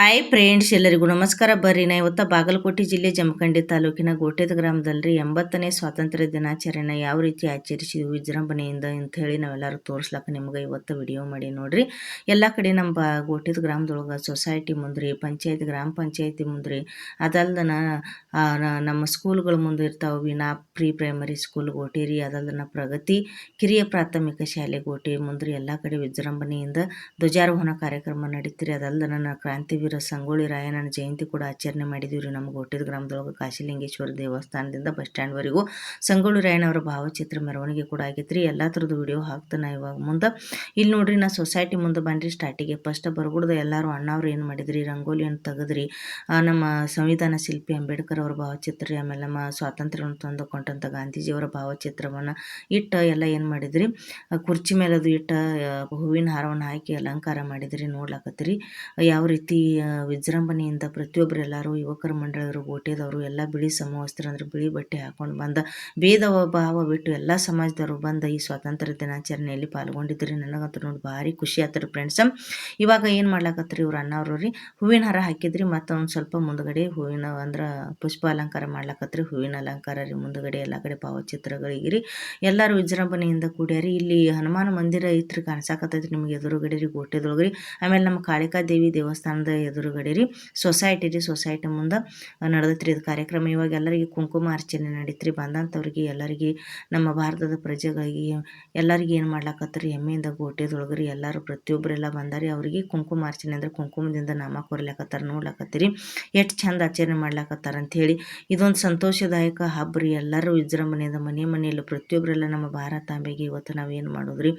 Hi friends, ಎಲ್ಲರಿಗೂ ನಮಸ್ಕಾರ. ಬರ್ರಿ ನಾ ಇವತ್ತು ಬಾಗಲಕೋಟೆ ಜಿಲ್ಲೆ ಜಮಖಂಡಿ ತಾಲೂಕಿನ ಗೋಟೆದ ಗ್ರಾಮದಲ್ಲಿ 80ನೇ ಸ್ವಾತಂತ್ರ್ಯ ದಿನಾಚರಣೆ ಯಾವ ರೀತಿ ಆಚರಿಸಿದ್ವಿ ವಿಜೃಂಭಣೆಯಿಂದ ಅಂತ ಹೇಳಿ ನಾವೆಲ್ಲರೂ ತೋರಿಸ್ಲಾಕ ನಿಮ್ಗೆ ಇವತ್ತು ವಿಡಿಯೋ ಮಾಡಿ ನೋಡ್ರಿ. ಎಲ್ಲ ಕಡೆ ನಮ್ಮ ಗೋಟೆದ ಗ್ರಾಮದೊಳಗೆ ಸೊಸೈಟಿ ಮುಂದ್ರಿ, ಪಂಚಾಯತ್ ಗ್ರಾಮ ಪಂಚಾಯತಿ ಮುಂದ್ರಿ, ಅದಲ್ದನ ನಮ್ಮ ಸ್ಕೂಲ್ಗಳ ಮುಂದೆ ಇರ್ತಾವೆ. ವಿನಾ ಪ್ರೀ ಪ್ರೈಮರಿ ಸ್ಕೂಲ್ ಗೋಟೇರಿ, ಅದಲ್ದನ ಪ್ರಗತಿ ಕಿರಿಯ ಪ್ರಾಥಮಿಕ ಶಾಲೆ ಗೋಟೆ ಮುಂದ್ರಿ. ಎಲ್ಲ ಕಡೆ ವಿಜೃಂಭಣೆಯಿಂದ ಧ್ವಜಾರೋಹಣ ಕಾರ್ಯಕ್ರಮ ನಡೀತಿರಿ. ಅದಲ್ದನ ಕ್ರಾಂತಿವೀರ ಸಂಗೊಳ್ಳಿ ರಾಯಣ್ಣನ ಜಯಂತಿ ಕೂಡ ಆಚರಣೆ ಮಾಡಿದೀವಿ ರೀ. ನಮ್ಮ ಗೋಟೆದ ಗ್ರಾಮದೊಳಗೆ ಕಾಶಿಲಿಂಗೇಶ್ವರ ದೇವಸ್ಥಾನದಿಂದ ಬಸ್ ಸ್ಟ್ಯಾಂಡ್ವರೆಗೂ ಸಂಗೊಳ್ಳಿ ರಾಯಣ್ಣವರ ಭಾವಚಿತ್ರ ಮೆರವಣಿಗೆ ಕೂಡ ಆಗೈತ್ರಿ. ಎಲ್ಲ ಥರದ್ದು ವಿಡಿಯೋ ಹಾಕ್ತಾನೆ ಇವಾಗ ಮುಂದೆ. ಇಲ್ಲಿ ನೋಡ್ರಿ, ನಾ ಸೊಸೈಟಿ ಮುಂದೆ ಬಂದ್ರಿ. ಸ್ಟಾರ್ಟಿಗೆ ಫಸ್ಟ್ ಬರ್ಗುಡ್ದು ಎಲ್ಲರೂ ಅಣ್ಣವ್ರು ಏನು ಮಾಡಿದ್ರಿ, ರಂಗೋಲಿಯನ್ನು ತೆಗೆದ್ರಿ. ನಮ್ಮ ಸಂವಿಧಾನ ಶಿಲ್ಪಿ ಅಂಬೇಡ್ಕರ್ ಅವರ ಭಾವಚಿತ್ರ, ಆಮೇಲೆ ನಮ್ಮ ಸ್ವಾತಂತ್ರ್ಯವನ್ನು ತಂದುಕೊಂಡಂಥ ಗಾಂಧೀಜಿಯವರ ಭಾವಚಿತ್ರವನ್ನು ಇಟ್ಟು ಎಲ್ಲ ಏನು ಮಾಡಿದ್ರಿ, ಕುರ್ಚಿ ಮೇಲೆ ಅದು ಇಟ್ಟು ಹೂವಿನ ಹಾರವನ್ನು ಹಾಕಿ ಅಲಂಕಾರ ಮಾಡಿದ್ರಿ. ನೋಡ್ಲಾಕತ್ತೀರಿ ಯಾವ ರೀತಿ ವಿಜೃಂಭಣೆಯಿಂದ ಪ್ರತಿಯೊಬ್ಬರು ಎಲ್ಲರೂ ಯುವಕರ ಮಂಡಳಿಯವರು, ಗೋಟೆದವರು ಎಲ್ಲ ಬಿಳಿ ಸಮವಸ್ತ್ರ ಅಂದರೆ ಬಿಳಿ ಬಟ್ಟೆ ಹಾಕೊಂಡು ಬಂದ ಭೇದ ಭಾವ ಬಿಟ್ಟು ಎಲ್ಲ ಸಮಾಜದವರು ಬಂದ ಈ ಸ್ವಾತಂತ್ರ್ಯ ದಿನಾಚರಣೆಯಲ್ಲಿ ಪಾಲ್ಗೊಂಡಿದ್ರಿ. ನನಗಂತೂ ನೋಡಿ ಭಾರಿ ಖುಷಿ ಆಯ್ತು ಫ್ರೆಂಡ್ಸ್. ಇವಾಗ ಏನು ಮಾಡ್ಲಾಕತ್ರಿ ಇವ್ರು ಅಣ್ಣವ್ರು ರೀ, ಹೂವಿನ ಹಾರ ಹಾಕಿದ್ರಿ. ಮತ್ತು ಒಂದು ಸ್ವಲ್ಪ ಮುಂದ್ಗಡೆ ಹೂವಿನ ಅಂದ್ರೆ ಪುಷ್ಪ ಅಲಂಕಾರ ಮಾಡ್ಲಾಕತ್ರಿ. ಹೂವಿನ ಅಲಂಕಾರ ರೀ ಮುಂದ್ಗಡೆ ಎಲ್ಲ ಕಡೆ ಭಾವಚಿತ್ರಗಳಿಗೆ ರೀ. ಎಲ್ಲರೂ ವಿಜೃಂಭಣೆಯಿಂದ ಕೂಡ್ಯಾರಿ. ಇಲ್ಲಿ ಹನುಮಾನ ಮಂದಿರ ಐತ್ರಿ, ಕಾಣಿಸಾಕತ್ತೈತ್ರಿ ನಿಮ್ಗೆ ಎದುರುಗಡೆ ರೀ ಗೋಟೆದೊಳಗೆ ರೀ. ಆಮೇಲೆ ನಮ್ಮ ಕಾಳಿಕಾ ದೇವಿ ದೇವಸ್ಥಾನದ ಎದುರುಗಡೆ ರೀ ಸೊಸೈಟಿ ರೀ. ಸೊಸೈಟಿ ಮುಂದೆ ನಡೆದೈತ್ರಿ ಇದು ಕಾರ್ಯಕ್ರಮ. ಇವಾಗ ಎಲ್ಲರಿಗೆ ಕುಂಕುಮ ಅರ್ಚನೆ ನಡೀತ್ರಿ. ಬಂದಂಥವ್ರಿಗೆ ಎಲ್ಲರಿಗೆ ನಮ್ಮ ಭಾರತದ ಪ್ರಜೆಗಳಿಗೆ ಎಲ್ಲರಿಗೆ ಏನು ಮಾಡ್ಲಾಕತ್ತಾರೆ ಹೆಮ್ಮೆಯಿಂದ ಗೋಟೆದೊಳಗ್ರಿ ಎಲ್ಲರೂ ಪ್ರತಿಯೊಬ್ಬರೆಲ್ಲ ಬಂದಾರಿ. ಅವರಿಗೆ ಕುಂಕುಮ ಅರ್ಚನೆ ಅಂದರೆ ಕುಂಕುಮದಿಂದ ನಾಮ ಕೊರ್ಲಾಕತ್ತಾರ. ನೋಡ್ಲಾಕತ್ತೀರಿ ಎಷ್ಟು ಚಂದ ಆಚರಣೆ ಮಾಡ್ಲಾಕತ್ತಾರ ಅಂಥೇಳಿ. ಇದೊಂದು ಸಂತೋಷದಾಯಕ ಹಬ್ಬ ರೀ. ಎಲ್ಲರೂ ವಿಜೃಂಭಣೆಯಿಂದ ಮನೆಯಲ್ಲೂ ಪ್ರತಿಯೊಬ್ಬರೆಲ್ಲ ನಮ್ಮ ಭಾರತಾಂಬೆಗೆ ಇವತ್ತು ನಾವೇನು ಮಾಡೋದ್ರಿ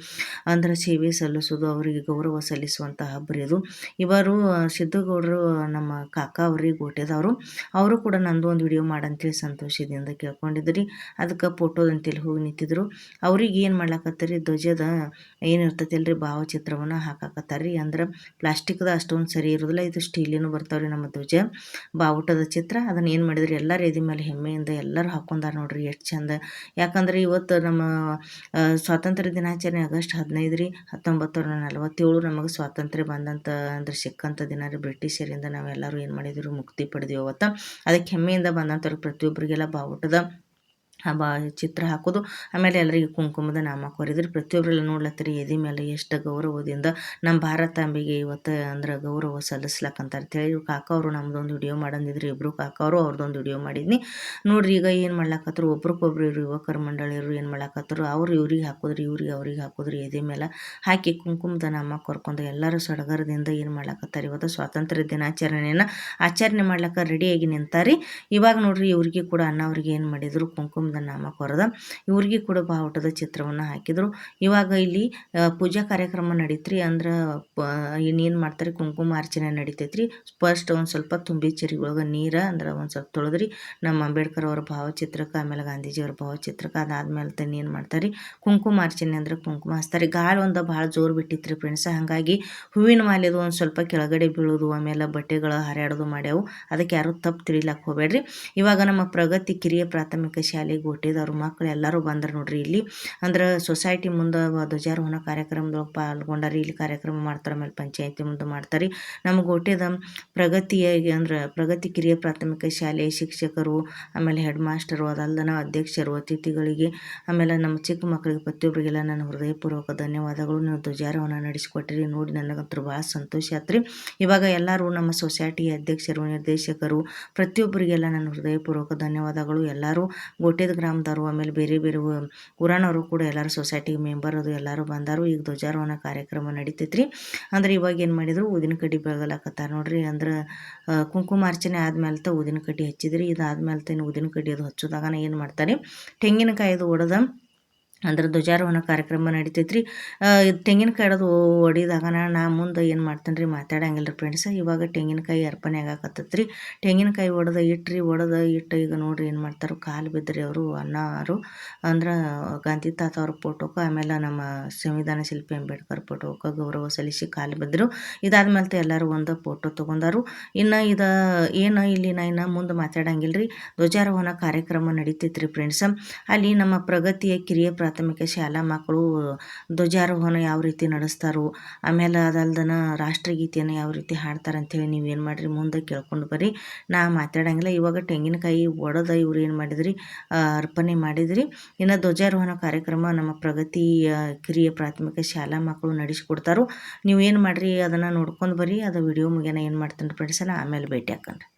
ಅಂದ್ರೆ ಸೇವೆ ಸಲ್ಲಿಸೋದು, ಅವರಿಗೆ ಗೌರವ ಸಲ್ಲಿಸುವಂಥ ಹಬ್ಬ ರೀ ಇದು. ಇವರು ಸಿದ್ದುಗೌಡರು ನಮ್ಮ ಕಾಕ ಅವ್ರಿಗೆ ಗೋಟೆದವರು, ಅವರು ಕೂಡ ನಂದು ಒಂದು ವಿಡಿಯೋ ಮಾಡಂತೇಳಿ ಸಂತೋಷದಿಂದ ಕೇಳ್ಕೊಂಡಿದ್ರಿ. ಅದಕ್ಕೆ ಫೋಟೋದಂತೇಳಿ ಹೋಗಿ ನಿಂತಿದ್ರು. ಅವ್ರಿಗೆ ಏನು ಮಾಡ್ಲಾಕತ್ತಾರಿ, ಧ್ವಜದ ಏನಿರ್ತೈತಿ ಅಲ್ರಿ ಭಾವಚಿತ್ರವನ್ನು ಹಾಕಾಕತ್ತಾರಿ. ಅಂದ್ರೆ ಪ್ಲಾಸ್ಟಿಕ್ದ ಅಷ್ಟೊಂದು ಸರಿ ಇರೋದಿಲ್ಲ, ಇದು ಸ್ಟೀಲಿನೂ ಬರ್ತಾವ್ರಿ ನಮ್ಮ ಧ್ವಜ ಬಾವುಟದ ಚಿತ್ರ. ಅದನ್ನು ಏನು ಮಾಡಿದ್ರಿ ಎಲ್ಲರ ಎದೆ ಮೇಲೆ ಹೆಮ್ಮೆಯಿಂದ ಎಲ್ಲರೂ ಹಾಕೊಂಡಾರ ನೋಡ್ರಿ ಎಷ್ಟು ಚಂದ. ಯಾಕಂದ್ರೆ ಇವತ್ತು ನಮ್ಮ ಸ್ವಾತಂತ್ರ್ಯ ದಿನಾಚರಣೆ ಆಗಸ್ಟ್ 15 ರೀ 1947 ನಮಗೆ ಸ್ವಾತಂತ್ರ್ಯ ಬಂದಂಥ ಅಂದ್ರೆ ಸಿಕ್ಕಂಥ ದಿನ ರೀ. ಬ್ರಿಟಿಷರಿಂದ ನಾವೆಲ್ಲರೂ ಏನು ಮಾಡಿದ್ರು, ಮುಕ್ತಿ ಪಡೆದಿವಿ ಅವತ್ತು. ಅದಕ್ಕೆ ಹೆಮ್ಮೆಯಿಂದ ಬಂದಂಥವ್ರು ಪ್ರತಿಯೊಬ್ಬರಿಗೆಲ್ಲ ಬಾವುಟದ ಚಿತ್ರ ಹಾಕೋದು, ಆಮೇಲೆ ಎಲ್ಲರಿಗೆ ಕುಂಕುಮದ ನಾಮ ಕೊರಿದ್ರು. ಪ್ರತಿಯೊಬ್ಬರೆಲ್ಲ ನೋಡ್ಲತ್ತೀರಿ ಎದೆ ಮೇಲೆ ಎಷ್ಟು ಗೌರವದಿಂದ ನಮ್ಮ ಭಾರತಾಂಬೆಗೆ ಇವತ್ತು ಅಂದ್ರೆ ಗೌರವ ಸಲ್ಲಿಸ್ಲಕ್ಕಂತ ಅಂತೇಳಿ ಕಾಕ ಅವರು ನಮ್ದೊಂದು ವಿಡಿಯೋ ಮಾಡಂದಿದ್ರು. ಇಬ್ಬರು ಕಾಕ ಅವರು ಅವ್ರದ್ದೊಂದು ವಿಡಿಯೋ ಮಾಡಿದ್ನಿ ನೋಡ್ರಿ. ಈಗ ಏನು ಮಾಡ್ಲಾಕತ್ರು, ಒಬ್ರಿಗೊಬ್ರು ಯುವಕರ ಮಂಡಳಿಯವರು ಏನು ಮಾಡ್ಲಾಕತ್ರು, ಅವ್ರು ಇವ್ರಿಗೆ ಹಾಕೋದ್ರಿ, ಇವ್ರಿಗೆ ಅವ್ರಿಗೆ ಹಾಕೋದ್ರಿ. ಎದೆ ಮೇಲೆ ಹಾಕಿ ಕುಂಕುಮದ ನಾಮ ಕೊರ್ಕೊಂಡು ಎಲ್ಲರೂ ಸಡಗರದಿಂದ ಏನು ಮಾಡ್ಲಾಕತ್ತಾರೆ ಇವತ್ತು ಸ್ವಾತಂತ್ರ್ಯ ದಿನಾಚರಣೆಯನ್ನು ಆಚರಣೆ ಮಾಡ್ಲಿಕ್ಕೆ ರೆಡಿಯಾಗಿ ನಿಂತಾರಿ. ಇವಾಗ ನೋಡ್ರಿ ಇವ್ರಿಗೆ ಕೂಡ ಅಣ್ಣವ್ರಿಗೆ ಏನು ಮಾಡಿದ್ರು, ಕುಂಕುಮದ ನಾಮ ಕೊರದ ಇವ್ರಿಗೆ ಕೂಡ ಬಾವುಟದ ಚಿತ್ರವನ್ನು ಹಾಕಿದ್ರು. ಇವಾಗ ಇಲ್ಲಿ ಪೂಜಾ ಕಾರ್ಯಕ್ರಮ ನಡೀತ್ರಿ. ಅಂದ್ರೆ ಇನ್ನೇನು ಮಾಡ್ತಾರೆ, ಕುಂಕುಮ ಅರ್ಚನೆ ನಡೀತೈತ್ರಿ. ಫಸ್ಟ್ ಒಂದು ಸ್ವಲ್ಪ ತುಂಬಿ ಚೆರಿಗೊಳಗೆ ನೀರು ಅಂದ್ರೆ ಒಂದು ಸ್ವಲ್ಪ ತೊಳೆದ್ರಿ ನಮ್ಮ ಅಂಬೇಡ್ಕರ್ ಅವರ ಭಾವಚಿತ್ರಕ್ಕೆ, ಆಮೇಲೆ ಗಾಂಧೀಜಿಯವರ ಭಾವಚಿತ್ರಕ್ಕೆ. ಅದಾದ್ಮೇಲೆ ತನ್ನ ಏನು ಮಾಡ್ತಾರೆ, ಕುಂಕುಮ ಅರ್ಚನೆ ಅಂದ್ರೆ ಕುಂಕುಮ ಹಚ್ತಾರೆ. ಗಾಳಿ ಒಂದು ಭಾಳ ಜೋರು ಬಿಟ್ಟಿತ್ರಿ ಫ್ರೆಂಡ್ಸ್. ಹಾಗಾಗಿ ಹೂವಿನ ಮಾಲೆದು ಒಂದು ಸ್ವಲ್ಪ ಕೆಳಗಡೆ ಬೀಳೋದು, ಆಮೇಲೆ ಬಟ್ಟೆಗಳು ಹರಿಯಾಡೋದು ಮಾಡ್ಯಾವು. ಅದಕ್ಕೆ ಯಾರು ತಪ್ಪು ತಿಳಿಲಕ್ಕೆ ಹೋಗಬೇಡ್ರಿ. ಇವಾಗ ನಮ್ಮ ಪ್ರಗತಿ ಕಿರಿಯ ಪ್ರಾಥಮಿಕ ಶಾಲೆ ಗೋಟೆದವ್ರ ಮಕ್ಕಳು ಎಲ್ಲರೂ ಬಂದ್ರೆ ನೋಡ್ರಿ. ಇಲ್ಲಿ ಅಂದ್ರೆ ಸೊಸೈಟಿ ಮುಂದೆ ಧ್ವಜಾರೋಹಣ ಕಾರ್ಯಕ್ರಮದೊಳಗೆ ಪಾಲ್ಗೊಂಡಾರಿ. ಇಲ್ಲಿ ಕಾರ್ಯಕ್ರಮ ಮಾಡ್ತಾರೆ, ಆಮೇಲೆ ಪಂಚಾಯತಿ ಮುಂದೆ ಮಾಡ್ತಾರೆ. ನಮ್ಮ ಗೋಟೆದ ಪ್ರಗತಿಯಾಗಿ ಅಂದ್ರೆ ಪ್ರಗತಿ ಕಿರಿಯ ಪ್ರಾಥಮಿಕ ಶಾಲೆ ಶಿಕ್ಷಕರು, ಆಮೇಲೆ ಹೆಡ್ ಮಾಸ್ಟರು, ಅದಲ್ದನ ಅಧ್ಯಕ್ಷರು, ಅತಿಥಿಗಳಿಗೆ, ಆಮೇಲೆ ನಮ್ಮ ಚಿಕ್ಕ ಮಕ್ಕಳಿಗೆ ಪ್ರತಿಯೊಬ್ಬರಿಗೆಲ್ಲ ನನ್ನ ಹೃದಯಪೂರ್ವಕ ಧನ್ಯವಾದಗಳು. ನೀವು ಧ್ವಜಾರೋಹಣ ನಡೆಸಿಕೊಟ್ಟಿರಿ. ನೋಡಿ ನನಗಂತೂ ಭಾಳ ಸಂತೋಷ ಆತ್ರಿ. ಇವಾಗ ಎಲ್ಲರೂ ನಮ್ಮ ಸೊಸೈಟಿ ಅಧ್ಯಕ್ಷರು, ನಿರ್ದೇಶಕರು, ಪ್ರತಿಯೊಬ್ಬರಿಗೆಲ್ಲ ನನ್ನ ಹೃದಯಪೂರ್ವಕ ಧನ್ಯವಾದಗಳು. ಎಲ್ಲರೂ ಗೋಟೆದ ಗ್ರಾಮದವರು, ಆಮೇಲೆ ಬೇರೆ ಬೇರೆ ಊರಾನವರು ಕೂಡ ಎಲ್ಲರೂ ಸೊಸೈಟಿ ಮೆಂಬರ್ ಅದು ಎಲ್ಲರೂ ಬಂದರು. ಈಗ ಧ್ವಜಾರೋಹಣ ಕಾರ್ಯಕ್ರಮ ನಡೀತೈತ್ರಿ. ಅಂದ್ರೆ ಇವಾಗ ಏನು ಮಾಡಿದ್ರು, ಊದಿನ ಕಡ್ಡಿ ಬೆಳಗಲಾಕತ್ತಾರ ನೋಡ್ರಿ. ಅಂದ್ರೆ ಕುಂಕುಮಾರ್ಚನೆ ಆದ್ಮೇಲೆ ಊದಿನ ಕಡ್ಡಿ ಹಚ್ಚಿದ್ರಿ. ಇದಾದ್ಮೇಲೆ ಊದಿನ ಕಡ್ಡಿ ಅದು ಹಚ್ಚೋದಾಗನ ಏನು ಮಾಡ್ತಾರೆ, ತೆಂಗಿನಕಾಯಿದು ಒಡೆದ ಅಂದ್ರೆ ಧ್ವಜಾರೋಹಣ ಕಾರ್ಯಕ್ರಮ ನಡೀತೈತ್ರಿ. ತೆಂಗಿನಕಾಯಿ ಹಿಡಿದು ಹೊಡಿದಾಗ ನಾ ಮುಂದೆ ಏನು ಮಾಡ್ತೇನೆ ರೀ, ಮಾತಾಡಂಗಿಲ್ಲ ರೀ ಫ್ರೆಂಡ್ಸ್. ಇವಾಗ ತೆಂಗಿನಕಾಯಿ ಅರ್ಪಣೆ ಆಗಾಕತ್ತೈತ್ರಿ. ತೆಂಗಿನಕಾಯಿ ಒಡೆದ ಇಟ್ಟು ಈಗ ನೋಡ್ರಿ ಏನು ಮಾಡ್ತಾರೆ, ಕಾಲು ಬಿದ್ದರೆ ಅವರು ಅಣ್ಣರು ಅಂದ್ರೆ ಗಾಂಧಿ ತಾತ ಅವ್ರ ಫೋಟೋಕ್ಕೆ, ಆಮೇಲೆ ನಮ್ಮ ಸಂವಿಧಾನ ಶಿಲ್ಪಿ ಅಂಬೇಡ್ಕರ್ ಫೋಟೋಕ್ಕೆ ಗೌರವ ಸಲ್ಲಿಸಿ ಕಾಲು ಬಿದ್ದರು. ಇದಾದ್ಮೇಲೆ ಎಲ್ಲರೂ ಒಂದು ಫೋಟೋ ತೊಗೊಂಡಾರು. ಇನ್ನು ಏನು ಇಲ್ಲಿ ನಾ ಇನ್ನು ಮುಂದೆ ಮಾತಾಡಂಗಿಲ್ಲ ರೀ. ಧ್ವಜಾರೋಹಣ ಕಾರ್ಯಕ್ರಮ ನಡೀತೈತ್ರಿ ಫ್ರೆಂಡ್ಸ್. ಅಲ್ಲಿ ನಮ್ಮ ಪ್ರಗತಿಯ ಕಿರಿಯ ಪ್ರಾಥಮಿಕ ಶಾಲಾ ಮಕ್ಕಳು ಧ್ವಜಾರೋಹಣ ಯಾವ ರೀತಿ ನಡೆಸ್ತಾರೋ, ಆಮೇಲೆ ಅದಲ್ದನ ರಾಷ್ಟ್ರಗೀತೆಯನ್ನು ಯಾವ ರೀತಿ ಹಾಡ್ತಾರೆ ಅಂಥೇಳಿ ನೀವೇನು ಮಾಡಿರಿ ಮುಂದೆ ಕೇಳ್ಕೊಂಡು ಬರ್ರಿ. ನಾ ಮಾತಾಡಂಗಿಲ್ಲ. ಇವಾಗ ತೆಂಗಿನಕಾಯಿ ಒಡೆದ ಇವ್ರು ಏನು ಮಾಡಿದ್ರಿ ಅರ್ಪಣೆ ಮಾಡಿದ್ರಿ. ಇನ್ನು ಧ್ವಜಾರೋಹಣ ಕಾರ್ಯಕ್ರಮ ನಮ್ಮ ಪ್ರಗತಿ ಕಿರಿಯ ಪ್ರಾಥಮಿಕ ಶಾಲಾ ಮಕ್ಕಳು ನಡೆಸಿಕೊಡ್ತಾರೋ. ನೀವು ಏನು ಮಾಡಿರಿ ಅದನ್ನು ನೋಡ್ಕೊಂಡು ಬರ್ರಿ. ಅದು ವಿಡಿಯೋ ಮುಗಿಯನ ಏನು ಮಾಡ್ತಾನೆ ಫ್ರೆಂಡ್ಸಲ್ಲ, ಆಮೇಲೆ ಭೇಟಿ ಹಾಕಂಡ್ರಿ.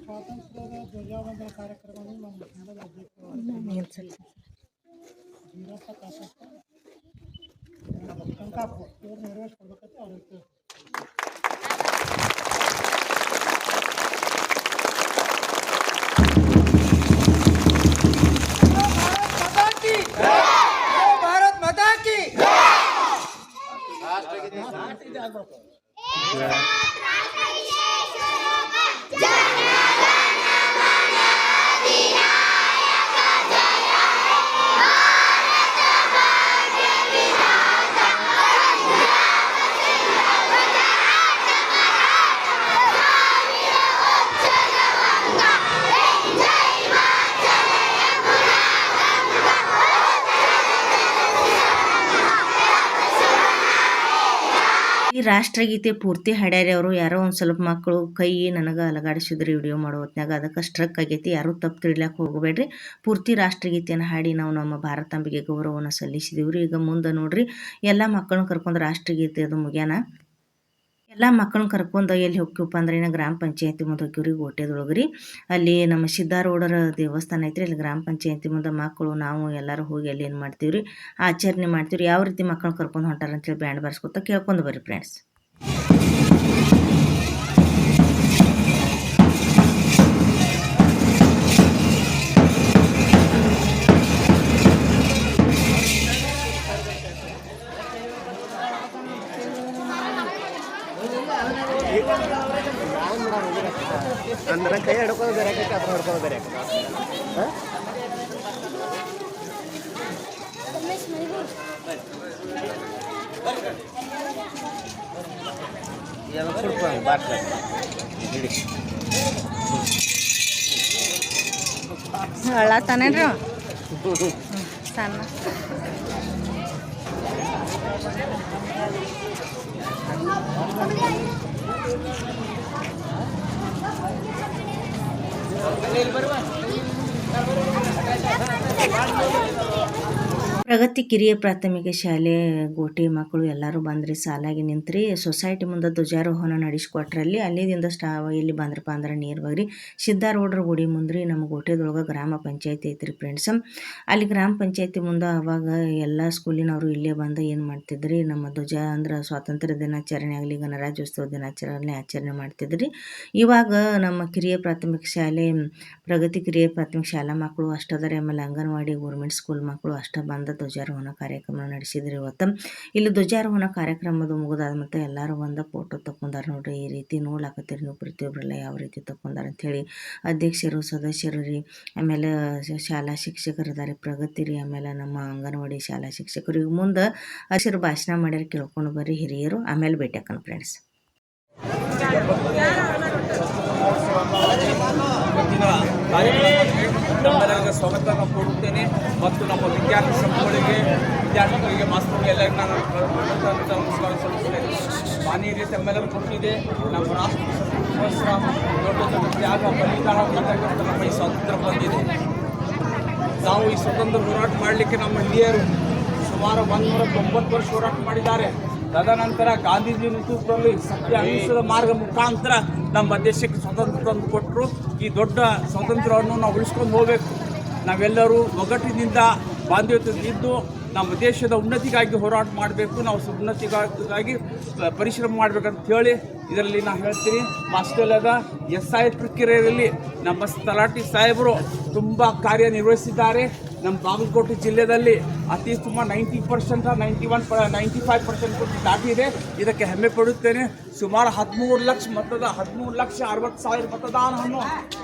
ಸ್ವಾತಂತ್ರ್ಯದ ಧ್ವಜಾವಂದನ ಕಾರ್ಯಕ್ರಮವನ್ನು ನಮ್ಮ ಕನ್ನಡ ರಾಜ್ಯೋತ್ಸವ ವೀರಪ್ಪ ಕಾಸಪ್ಪ ಶಂಕಾಪುರ ಇವ್ರು ನೆರವೇರಿಸ್ಕೊಡ್ಬೇಕಂತ ಅವ್ರಿಗೆ ಭಾರತ್ ಮಾತಾ ಕಿ ಈ ರಾಷ್ಟ್ರಗೀತೆ ಪೂರ್ತಿ ಹಾಡ್ಯಾರಿ ಅವರು. ಯಾರೋ ಒಂದು ಸ್ವಲ್ಪ ಮಕ್ಕಳು ಕೈ ನನಗೆ ಅಲಗಾಡಿಸಿದ್ರಿ ವಿಡಿಯೋ ಮಾಡೋ ಹೊತ್ನಾಗ, ಅದಕ್ಕೆ ಸ್ಟ್ರಕ್ ಆಗೈತಿ. ಯಾರೂ ತಪ್ಪು ತಿಳಿಲಕ್ಕೆ ಹೋಗಬೇಡ್ರಿ. ಪೂರ್ತಿ ರಾಷ್ಟ್ರಗೀತೆಯನ್ನು ಹಾಡಿ ನಾವು ನಮ್ಮ ಭಾರತಾಂಬೆಗೆ ಗೌರವವನ್ನು ಸಲ್ಲಿಸಿದೀವ್ರಿ. ಈಗ ಮುಂದೆ ನೋಡ್ರಿ ಎಲ್ಲ ಮಕ್ಕಳನ್ನ ಕರ್ಕೊಂಡು ರಾಷ್ಟ್ರಗೀತೆ ಅದು ಮುಗ್ಯಾನ. ಎಲ್ಲ ಮಕ್ಕಳನ್ನ ಕರ್ಕೊಂಡು ಎಲ್ಲಿ ಹೋಗ್ತೀವಪ್ಪ ಅಂದ್ರೆ ಗ್ರಾಮ ಪಂಚಾಯತಿ ಮುಂದೆ ಹೋಗ್ತೀವ್ರಿ, ಗೋಟೆದೊಳಗ್ರಿ. ಅಲ್ಲಿ ನಮ್ಮ ಸಿದ್ಧಾರೂಢರ ದೇವಸ್ಥಾನ ಐತ್ರಿ. ಅಲ್ಲಿ ಗ್ರಾಮ ಪಂಚಾಯತಿ ಮುಂದೆ ಮಕ್ಕಳು ನಾವು ಎಲ್ಲರೂ ಹೋಗಿ ಅಲ್ಲಿ ಏನು ಮಾಡ್ತೀವ್ರಿ ಆಚರಣೆ ಮಾಡ್ತೀವ್ರಿ. ಯಾವ ರೀತಿ ಮಕ್ಕಳನ್ನ ಕರ್ಕೊಂಡು ಹೊಂಟಾರ ಅಂತೇಳಿ ಬ್ಯಾಂಡ್ ಬಾರಿಸ್ಕೊತ ಕೇಳ್ಕೊಂಡು ಬರ್ರಿ ಫ್ರೆಂಡ್ಸ್. ಅಂದ್ರೆ ಕೈ ಹಿಡ್ಕೋದು ಬೇರೆ ಆಕೈತಿ, ಅದ್ರ ಹಿಡ್ಕೋದು ಬೇರೆ ಆಕೈತಿ. ಸ್ವಲ್ಪ ಬಾಟ್ಲ ಹಿಡಿ ಅಳತಾನೇನ್ರಿ ಸಣ್ಣ ಪ್ರಗತಿ ಕಿರಿಯ ಪ್ರಾಥಮಿಕ ಶಾಲೆ ಗೋಟಿ ಮಕ್ಕಳು ಎಲ್ಲರೂ ಬಂದ್ರಿ, ಸಾಲಾಗಿ ನಿಂತ್ರಿ. ಸೊಸೈಟಿ ಮುಂದೆ ಧ್ವಜಾರೋಹಣ ನಡೆಸ್ಕೊಟ್ರಲ್ಲಿ. ಅಲ್ಲಿದಿಂದ ಇಲ್ಲಿ ಬಂದ್ರಪ್ಪ ಅಂದ್ರೆ ನೇರವಾಗಿ ಸಿದ್ಧಾರೂಢರ ಗುಡಿ ಮುಂದ್ರಿ ನಮ್ಮ ಗೋಟೆದೊಳಗೆ ಗ್ರಾಮ ಪಂಚಾಯತಿ ಐತ್ರಿ ಫ್ರೆಂಡ್ಸ್. ಅಲ್ಲಿ ಗ್ರಾಮ ಪಂಚಾಯತಿ ಮುಂದೆ ಅವಾಗ ಎಲ್ಲ ಸ್ಕೂಲಿನವರು ಇಲ್ಲೇ ಬಂದು ಏನು ಮಾಡ್ತಿದ್ರಿ, ನಮ್ಮ ಧ್ವಜ ಅಂದ್ರೆ ಸ್ವಾತಂತ್ರ್ಯ ದಿನಾಚರಣೆ ಆಗಲಿ ಗಣರಾಜ್ಯೋತ್ಸವ ದಿನಾಚರಣೆ ಆಚರಣೆ ಮಾಡ್ತಿದ್ರಿ. ಇವಾಗ ನಮ್ಮ ಕಿರಿಯ ಪ್ರಾಥಮಿಕ ಶಾಲೆ ಪ್ರಗತಿ ಕಿರಿಯ ಪ್ರಾಥಮಿಕ ಶಾಲಾ ಮಕ್ಕಳು ಅಷ್ಟದರೆ, ಆಮೇಲೆ ಅಂಗನವಾಡಿ ಗೌರ್ಮೆಂಟ್ ಸ್ಕೂಲ್ ಮಕ್ಕಳು ಅಷ್ಟ ಬಂದ ಧ್ವಜಾರೋಹಣ ಕಾರ್ಯಕ್ರಮ ನಡೆಸಿದ್ರಿ ಇವತ್ತು. ಇಲ್ಲಿ ಧ್ವಜಾರೋಹಣ ಕಾರ್ಯಕ್ರಮದ ಮುಗಿದಾದ ಮತ್ತು ಎಲ್ಲರೂ ಒಂದು ಫೋಟೋ ತಗೊಂಡಾರ ನೋಡ್ರಿ. ಈ ರೀತಿ ನೋಡ್ಲಾಕತ್ತೀರಿ ನೀವು ಪ್ರತಿಯೊಬ್ಬರೆಲ್ಲ ಯಾವ ರೀತಿ ತಗೊಂಡಾರ ಅಂಥೇಳಿ. ಅಧ್ಯಕ್ಷರು ಸದಸ್ಯರು ರೀ, ಆಮೇಲೆ ಶಾಲಾ ಶಿಕ್ಷಕರು ಇದ್ದಾರೆ ಪ್ರಗತಿ ರೀ, ಆಮೇಲೆ ನಮ್ಮ ಅಂಗನವಾಡಿ ಶಾಲಾ ಶಿಕ್ಷಕರು. ಈಗ ಮುಂದೆ ಹಸಿರು ಭಾಷಣ ಮಾಡ್ಯಾರ, ಕೇಳ್ಕೊಂಡು ಬರ್ರಿ ಹಿರಿಯರು, ಆಮೇಲೆ ಭೇಟಿ ಹಾಕೋಣ ಫ್ರೆಂಡ್ಸ್. ನಮ್ಮೆಲ್ಲರಿಗೆ ಸ್ವಾಗತವನ್ನು ಕೋರುತ್ತೇನೆ ಮತ್ತು ನಮ್ಮ ವಿದ್ಯಾರ್ಥಿ ಸಂಘಗಳಿಗೆ, ವಿದ್ಯಾರ್ಥಿಗಳಿಗೆ, ಮಾಸ್ತರಿಗೆ ಎಲ್ಲರಿಗೂ ನಾನು ನಮಸ್ಕಾರ ಸಲ್ಲಿಸುತ್ತೇನೆ. ಮಾನ್ಯ ರೀತಿ ನಮ್ಮೆಲ್ಲರೂ ಗೊತ್ತಿದೆ, ನಮ್ಮ ರಾಷ್ಟ್ರ ದೊಡ್ಡ ತ್ಯಾಗ ಬಲಿದಾನ ಮಾಡಿದಂಥ ನಮ್ಮ ಈ ಸ್ವಾತಂತ್ರ್ಯ ಬಂದಿದೆ. ನಾವು ಈ ಸ್ವತಂತ್ರ ಹೋರಾಟ ಮಾಡಲಿಕ್ಕೆ ನಮ್ಮ ಹಿರಿಯರು ಸುಮಾರು 190 ವರ್ಷ ಹೋರಾಟ ಮಾಡಿದ್ದಾರೆ. ತದನಂತರ ಗಾಂಧೀಜಿ ನೇತೃತ್ವದಲ್ಲಿ ಸತ್ಯ ಅಹಿಂಸದ ಮಾರ್ಗ ಮುಖಾಂತರ ನಮ್ಮ ದೇಶಕ್ಕೆ ಸ್ವಾತಂತ್ರ್ಯ ತಂದು ಕೊಟ್ಟರು. ಈ ದೊಡ್ಡ ಸ್ವಾತಂತ್ರ್ಯವನ್ನು ನಾವು ಉಳಿಸ್ಕೊಂಡು ಹೋಗಬೇಕು. ನಾವೆಲ್ಲರೂ ಒಗ್ಗಟ್ಟಿನಿಂದ ಬಾಂಧವ್ಯತೆಯಿದ್ದು ನಮ್ಮ ದೇಶದ ಉನ್ನತಿಗಾಗಿ ಹೋರಾಟ ಮಾಡಬೇಕು. ನಾವು ಉನ್ನತಿಗಾಗಿ ಪರಿಶ್ರಮ ಮಾಡಬೇಕಂತ ಹೇಳಿ ಇದರಲ್ಲಿ ನಾನು ಹೇಳ್ತೀನಿ. ಆಸ್ಟ್ರೇಲಿಯಾದ SI ಪ್ರಕ್ರಿಯೆಯಲ್ಲಿ ನಮ್ಮ ತಲಾಟಿ ಸಾಹೇಬರು ತುಂಬ ಕಾರ್ಯನಿರ್ವಹಿಸಿದ್ದಾರೆ. ನಮ್ಮ ಬಾಗಲಕೋಟೆ ಜಿಲ್ಲೆಯಲ್ಲಿ ಅತಿ ಸುಮಾರು 90% 95% ದಾಟಿದೆ. ಇದಕ್ಕೆ ಹೆಮ್ಮೆ ಪಡುತ್ತೇನೆ. ಸುಮಾರು 13 ಲಕ್ಷ 60,000 ಮತದಾನವನ್ನು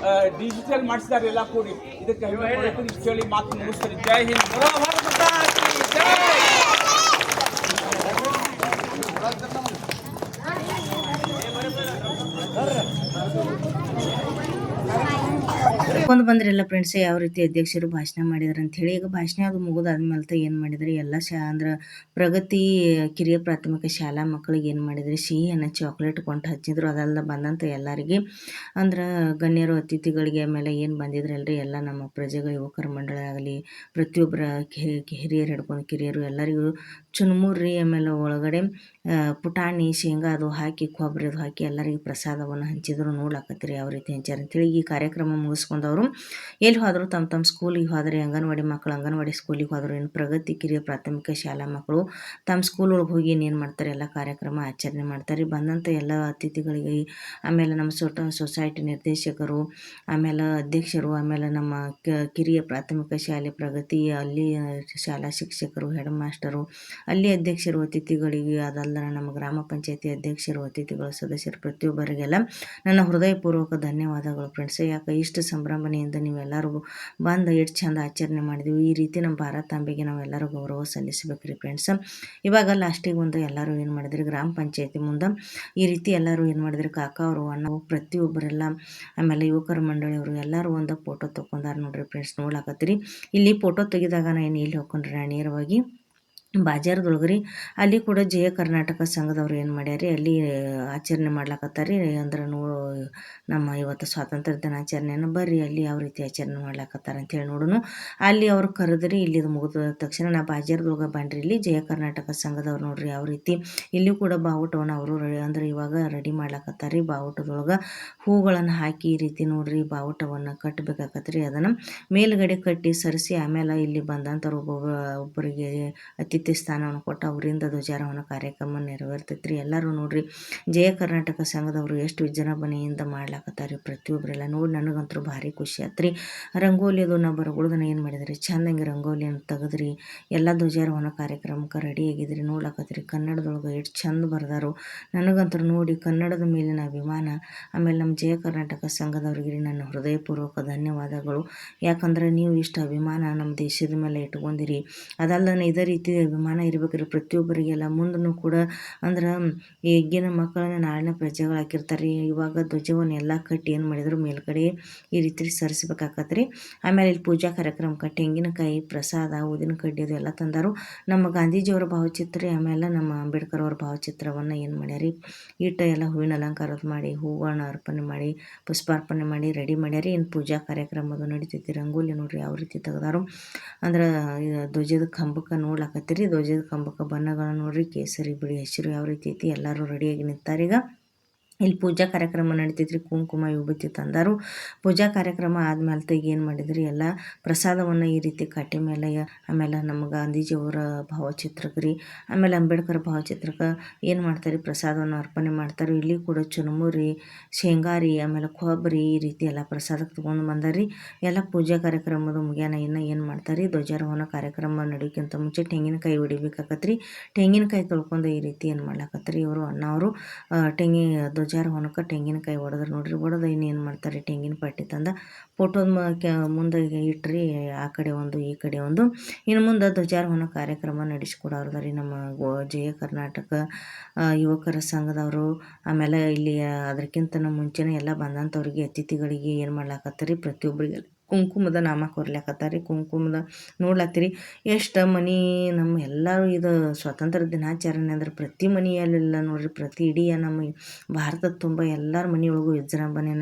ಡಿಜಿಟಲ್ ಮಾಡಿಸಿದ್ದಾರೆ ಎಲ್ಲ ಕೂಡಿ. ಇದಕ್ಕೆ ಹೆಮ್ಮೆ ಪಡುತ್ತೀನಿ ಹೇಳಿ ಮಾತು ಮುಗಿಸ್ತಾರೆ. ಜೈ ಹಿಂದ್. ಭಾರತ ಮಾತಾ ಕಿ ಜೈ. ಒಂದು ಬಂದ್ರೆಲ್ಲ ಫ್ರೆಂಡ್ಸ್ ಯಾವ ರೀತಿ ಅಧ್ಯಕ್ಷರು ಭಾಷಣ ಮಾಡಿದ್ರು ಅಂತ ಹೇಳಿ. ಈಗ ಭಾಷಣ ಅದು ಮುಗಿದಾದ್ಮೇಲೆ ಏನು ಮಾಡಿದ್ರಿ ಎಲ್ಲ ಅಂದ್ರೆ ಪ್ರಗತಿ ಕಿರಿಯ ಪ್ರಾಥಮಿಕ ಶಾಲಾ ಮಕ್ಕಳಿಗೆ ಏನು ಮಾಡಿದ್ರಿ ಸಿಹಿಯನ್ನು ಚಾಕ್ಲೇಟ್ ಕೊಂಡು ಹಚ್ಚಿದ್ರು. ಅದೆಲ್ಲ ಬಂದಂಥ ಎಲ್ಲರಿಗೆ ಅಂದ್ರೆ ಗಣ್ಯರು ಅತಿಥಿಗಳಿಗೆ ಆಮೇಲೆ ಏನು ಬಂದಿದ್ರಲ್ರಿ ಎಲ್ಲ ನಮ್ಮ ಪ್ರಜೆಗಳು ಯುವಕರ ಮಂಡಳ ಆಗಲಿ ಪ್ರತಿಯೊಬ್ಬರ ಹಿರಿಯರು ಹಿಡ್ಕೊಂಡು ಕಿರಿಯರು ಎಲ್ಲರಿಗೂ ಚುನ್ಮುರಿ ಆಮೇಲೆ ಒಳಗಡೆ ಪುಟಾಣಿ ಶೇಂಗಾ ಅದು ಹಾಕಿ ಕೊಬ್ಬರಿ ಅದು ಹಾಕಿ ಎಲ್ಲರಿಗೂ ಪ್ರಸಾದವನ್ನು ಹಂಚಿದ್ರು. ನೋಡ್ಲಾಕತ್ತೀರಿ ಯಾವ ರೀತಿ ಹಂಚಾರ ಅಂತೇಳಿ. ಈ ಕಾರ್ಯಕ್ರಮ ಮುಗಿಸ್ಕೊಂಡವರು ಎಲ್ಲಿ ಹೋದರು ತಮ್ಮ ಸ್ಕೂಲಿಗೆ ಹೋದರೆ ಅಂಗನವಾಡಿ ಮಕ್ಕಳು ಅಂಗನವಾಡಿ ಸ್ಕೂಲಿಗೆ ಹೋದರು. ಇನ್ನು ಪ್ರಗತಿ ಕಿರಿಯ ಪ್ರಾಥಮಿಕ ಶಾಲಾ ಮಕ್ಕಳು ತಮ್ಮ ಸ್ಕೂಲ್ ಒಳಗೆ ಹೋಗಿ ಇನ್ನೇನು ಮಾಡ್ತಾರೆ ಎಲ್ಲ ಕಾರ್ಯಕ್ರಮ ಆಚರಣೆ ಮಾಡ್ತಾರೆ. ಬಂದಂಥ ಎಲ್ಲ ಅತಿಥಿಗಳಿಗೆ ಆಮೇಲೆ ನಮ್ಮ ಸೊಸೈಟಿ ನಿರ್ದೇಶಕರು ಆಮೇಲೆ ಅಧ್ಯಕ್ಷರು ಆಮೇಲೆ ನಮ್ಮ ಕಿರಿಯ ಪ್ರಾಥಮಿಕ ಶಾಲೆ ಪ್ರಗತಿ ಅಲ್ಲಿ ಶಾಲಾ ಶಿಕ್ಷಕರು ಹೆಡ್ ಮಾಸ್ಟರು ಅಲ್ಲಿ ಅಧ್ಯಕ್ಷರು ಅತಿಥಿಗಳಿಗೆ ಅದಲ್ಲ ನಮ್ಮ ಗ್ರಾಮ ಪಂಚಾಯತಿ ಅಧ್ಯಕ್ಷರು ಅತಿಥಿಗಳು ಸದಸ್ಯರು ಪ್ರತಿಯೊಬ್ಬರಿಗೆಲ್ಲ ನನ್ನ ಹೃದಯಪೂರ್ವಕ ಧನ್ಯವಾದಗಳು ಫ್ರೆಂಡ್ಸ್. ಯಾಕೆ ಇಷ್ಟು ಸಂಭ್ರಮಣೆಯಿಂದ ನೀವೆಲ್ಲರೂ ಬಂದು ಎಷ್ಟು ಚಂದ ಆಚರಣೆ ಮಾಡಿದ್ವಿ. ಈ ರೀತಿ ನಮ್ಮ ಭಾರತಾಂಬೆಗೆ ನಾವೆಲ್ಲರೂ ಗೌರವ ಸಲ್ಲಿಸಬೇಕ್ರಿ ಫ್ರೆಂಡ್ಸ್. ಇವಾಗ ಲಾಸ್ಟಿಗೆ ಒಂದು ಎಲ್ಲರೂ ಏನು ಮಾಡಿದ್ರಿ ಗ್ರಾಮ ಪಂಚಾಯತಿ ಮುಂದೆ ಈ ರೀತಿ ಎಲ್ಲರೂ ಏನು ಮಾಡಿದ್ರಿ ಕಾಕ ಅವರು ಅಣ್ಣ ಪ್ರತಿಯೊಬ್ಬರೆಲ್ಲ ಆಮೇಲೆ ಯುವಕರ ಮಂಡಳಿಯವರು ಎಲ್ಲರೂ ಒಂದು ಫೋಟೋ ತೊಗೊಂಡಾರ ನೋಡ್ರಿ ಫ್ರೆಂಡ್ಸ್. ನೋಡ್ಲಾಕತ್ತೀರಿ ಇಲ್ಲಿ ಫೋಟೋ ತೆಗೆದಾಗ ನಾನು ಇಲ್ಲಿ ಹೋಗ್ಕೊಂಡ್ರಿ ನೇರವಾಗಿ ಬಾಜಾರದೊಳಗ್ರಿ ಅಲ್ಲಿ ಕೂಡ ಜಯ ಕರ್ನಾಟಕ ಸಂಘದವ್ರು ಏನು ಮಾಡ್ಯಾರಿ ಅಲ್ಲಿ ಆಚರಣೆ ಮಾಡ್ಲಾಕತ್ತಾರಿ. ಅಂದ್ರೆ ನಮ್ಮ ಇವತ್ತು ಸ್ವಾತಂತ್ರ್ಯ ದಿನಾಚರಣೆಯನ್ನು ಬರ್ರಿ ಅಲ್ಲಿ ಯಾವ ರೀತಿ ಆಚರಣೆ ಮಾಡ್ಲಾಕತ್ತಾರ ಅಂತೇಳಿ ನೋಡೋಣ. ಅಲ್ಲಿ ಅವ್ರು ಕರೆದ್ರಿ. ಇಲ್ಲಿದು ಮುಗಿದ ತಕ್ಷಣ ನಾ ಬಾಜಾರದೊಳಗೆ ಬಂದ್ರಿ ಇಲ್ಲಿ ಜಯ ಕರ್ನಾಟಕ ಸಂಘದವ್ರು ನೋಡ್ರಿ ಯಾವ ರೀತಿ ಇಲ್ಲಿ ಕೂಡ ಬಾವುಟವನ್ನು ಅವರು ಅಂದ್ರೆ ಇವಾಗ ರೆಡಿ ಮಾಡ್ಲಾಕತ್ತಾರಿ. ಬಾವುಟದೊಳಗೆ ಹೂಗಳನ್ನು ಹಾಕಿ ಈ ರೀತಿ ನೋಡ್ರಿ ಬಾವುಟವನ್ನು ಕಟ್ಟಬೇಕಾಕತ್ರಿ. ಅದನ್ನು ಮೇಲ್ಗಡೆ ಕಟ್ಟಿ ಸರಿಸಿ ಆಮೇಲೆ ಇಲ್ಲಿ ಬಂದಂಥವ್ರು ಒಬ್ಬರಿಗೆ ಅತಿಥಿ ಸ್ಥಾನವನ್ನು ಕೊಟ್ಟು ಅವರಿಂದ ಧ್ವಜಾರೋಹಣ ಕಾರ್ಯಕ್ರಮ ನೆರವೇರ್ತೈತ್ರಿ. ಎಲ್ಲರೂ ನೋಡ್ರಿ ಜಯ ಕರ್ನಾಟಕ ಸಂಘದವರು ಎಷ್ಟು ವಿಜೃಂಭಣೆಯಿಂದ ಮಾಡ್ಲಾಕತ್ತಾರೆ ಪ್ರತಿಯೊಬ್ಬರೆಲ್ಲ ನೋಡಿ ನನಗಂತೂ ಭಾರಿ ಖುಷಿ ಆತ್ರಿ. ರಂಗೋಲಿ ಅದು ನಾ ಬರಗುಳ್ದನ ಏನು ಮಾಡಿದ್ರಿ ಚಂದಂಗೆ ರಂಗೋಲಿಯನ್ನು ತೆಗೆದ್ರಿ ಎಲ್ಲ ಧ್ವಜಾರೋಹಣ ಕಾರ್ಯಕ್ರಮಕ್ಕೆ ರೆಡಿ ಆಗಿದ್ರಿ. ನೋಡ್ಲಾಕತ್ರಿ ಕನ್ನಡದೊಳಗೆ ಎಷ್ಟು ಚಂದ ಬರ್ದಾರು. ನನಗಂತೂ ನೋಡಿ ಕನ್ನಡದ ಮೇಲಿನ ಅಭಿಮಾನ ಆಮೇಲೆ ನಮ್ಮ ಜಯ ಕರ್ನಾಟಕ ಸಂಘದವ್ರಿಗೆ ನನ್ನ ಹೃದಯಪೂರ್ವಕ ಧನ್ಯವಾದಗಳು. ಯಾಕಂದ್ರೆ ನೀವು ಇಷ್ಟು ಅಭಿಮಾನ ನಮ್ಮ ದೇಶದ ಮೇಲೆ ಇಟ್ಕೊಂಡಿರಿ. ಅದಲ್ಲದೆ ಇದೇ ರೀತಿ ಅಭಿಮಾನ ಇರಬೇಕ್ರಿ ಪ್ರತಿಯೊಬ್ಬರಿಗೆಲ್ಲ ಮುಂದೂ ಕೂಡ ಅಂದ್ರೆ ಈಗಿನ ಮಕ್ಕಳನ್ನ ನಾಳಿನ ಪ್ರಜೆಗಳು ಹಾಕಿರ್ತಾರೆ. ಇವಾಗ ಧ್ವಜವನ್ನು ಎಲ್ಲ ಕಟ್ಟಿ ಏನು ಮಾಡಿದ್ರು ಮೇಲ್ಗಡೆ ಈ ರೀತಿ ಸರಿಸ್ಬೇಕಾಕತ್ರಿ. ಆಮೇಲೆ ಇಲ್ಲಿ ಪೂಜಾ ಕಾರ್ಯಕ್ರಮಕ್ಕೆ ತೆಂಗಿನಕಾಯಿ ಪ್ರಸಾದ ಊದಿನ ಕಡ್ಡಿ ಅದು ಎಲ್ಲ ತಂದಾರು. ನಮ್ಮ ಗಾಂಧೀಜಿಯವರ ಭಾವಚಿತ್ರ ಆಮೇಲೆ ನಮ್ಮ ಅಂಬೇಡ್ಕರ್ ಅವರ ಭಾವಚಿತ್ರವನ್ನು ಏನು ಮಾಡ್ಯಾರಿ ಇಟ್ಟು ಎಲ್ಲ ಹೂವಿನ ಅಲಂಕಾರ ಮಾಡಿ ಹೂಗಳನ್ನ ಅರ್ಪಣೆ ಮಾಡಿ ಪುಷ್ಪಾರ್ಪಣೆ ಮಾಡಿ ರೆಡಿ ಮಾಡ್ಯಾರಿ. ಇನ್ನು ಪೂಜಾ ಕಾರ್ಯಕ್ರಮ ಅದು ನಡೀತೈತಿ. ರಂಗೋಲಿ ನೋಡ್ರಿ ಯಾವ ರೀತಿ ತೆಗ್ದಾರು ಅಂದ್ರೆ ಧ್ವಜದ ಕಂಬಕ್ಕೆ ನೋಡ್ಲಾಕತ್ತೀರಿ. ಧ್ವಜದ ಕಂಬಕ್ಕೆ ಬಣ್ಣಗಳನ್ನ ನೋಡ್ರಿ ಕೇಸರಿ ಬಿಳಿ ಹಸಿರು ಯಾವ ರೀತಿ ಐತಿ ಎಲ್ಲರೂ ರೆಡಿಯಾಗಿ ನಿಂತಾರೀಗ. ಇಲ್ಲಿ ಪೂಜಾ ಕಾರ್ಯಕ್ರಮ ನಡೀತೈತ್ರಿ. ಕುಂಕುಮ ವಿಭೂತಿ ತಂದಾರು. ಪೂಜಾ ಕಾರ್ಯಕ್ರಮ ಆದ್ಮೇಲೆ ಏನು ಮಾಡಿದ್ರಿ ಎಲ್ಲ ಪ್ರಸಾದವನ್ನು ಈ ರೀತಿ ಕಟ್ಟೆ ಮೇಲೆ ಆಮೇಲೆ ನಮ್ಮ ಗಾಂಧೀಜಿಯವರ ಭಾವಚಿತ್ರಕ್ಕೆ ರೀ ಆಮೇಲೆ ಅಂಬೇಡ್ಕರ್ ಭಾವಚಿತ್ರಕ್ಕೆ ಏನು ಮಾಡ್ತಾರೆ ಪ್ರಸಾದವನ್ನು ಅರ್ಪಣೆ ಮಾಡ್ತಾರೆ. ಇಲ್ಲಿ ಕೂಡ ಚುರುಮುರಿ ಶೇಂಗಾರಿ ಆಮೇಲೆ ಕೊಬ್ಬರಿ ಈ ರೀತಿ ಎಲ್ಲ ಪ್ರಸಾದಕ್ಕೆ ತೊಗೊಂಡು ಬಂದಾರಿ. ಎಲ್ಲ ಪೂಜಾ ಕಾರ್ಯಕ್ರಮದ ಮುಗಿಯಾನ ಇನ್ನು ಏನು ಮಾಡ್ತಾರೆ ಧ್ವಜಾರೋಹಣ ಕಾರ್ಯಕ್ರಮ ನಡೆಯೋಕ್ಕಿಂತ ಮುಂಚೆ ತೆಂಗಿನಕಾಯಿ ಹೊಡಿಬೇಕಾಕತ್ರಿ. ತೆಂಗಿನಕಾಯಿ ತೊಳ್ಕೊಂಡು ಈ ರೀತಿ ಏನು ಮಾಡ್ಲಾಕತ್ರಿ ಇವರು ಅಣ್ಣವರು ಧ್ವಜಾರೋಹಣಕ್ಕೆ ತೆಂಗಿನಕಾಯಿ ಹೊಡೆದ್ರೆ ನೋಡ್ರಿ. ಹೊಡೆದು ಇನ್ನೇನು ಮಾಡ್ತಾರೆ ತೆಂಗಿನ ಪಟ್ಟಿ ತಂದ ಫೋಟೋದ ಮುಂದೆ ಇಟ್ರಿ ಆ ಕಡೆ ಒಂದು ಈ ಕಡೆ ಒಂದು. ಇನ್ನು ಮುಂದೆ ಧ್ವಜಾರೋಹಣ ಕಾರ್ಯಕ್ರಮ ನಡೆಸಿಕೊಡೋರ್ದಾರಿ ನಮ್ಮ ಜಯ ಕರ್ನಾಟಕ ಯುವಕರ ಸಂಘದವರು. ಆಮೇಲೆ ಇಲ್ಲಿ ಅದಕ್ಕಿಂತ ಮುಂಚೆನೇ ಎಲ್ಲ ಬಂದಂಥವ್ರಿಗೆ ಅತಿಥಿಗಳಿಗೆ ಏನು ಮಾಡ್ಲಾಕತ್ತಾರೆ ಪ್ರತಿಯೊಬ್ಬರಿಗೆ ಕುಂಕುಮದ ನಾಮ ಕೊರ್ಲಾಕತ್ತಾರೆ. ಕುಂಕುಮದ ನೋಡ್ಲಾತ್ತೀರಿ ಎಷ್ಟು ಮನೆ ನಮ್ಮ ಎಲ್ಲರೂ ಇದು ಸ್ವಾತಂತ್ರ್ಯ ದಿನಾಚರಣೆ ಅಂದ್ರೆ ಪ್ರತಿ ಮನೆಯಲ್ಲೆಲ್ಲ ನೋಡ್ರಿ ಪ್ರತಿ ಇಡೀ ನಮ್ಮ ಭಾರತದ ತುಂಬ ಎಲ್ಲರ ಮನೆಯೊಳಗೂ ವಿಜೃಂಭಣೆ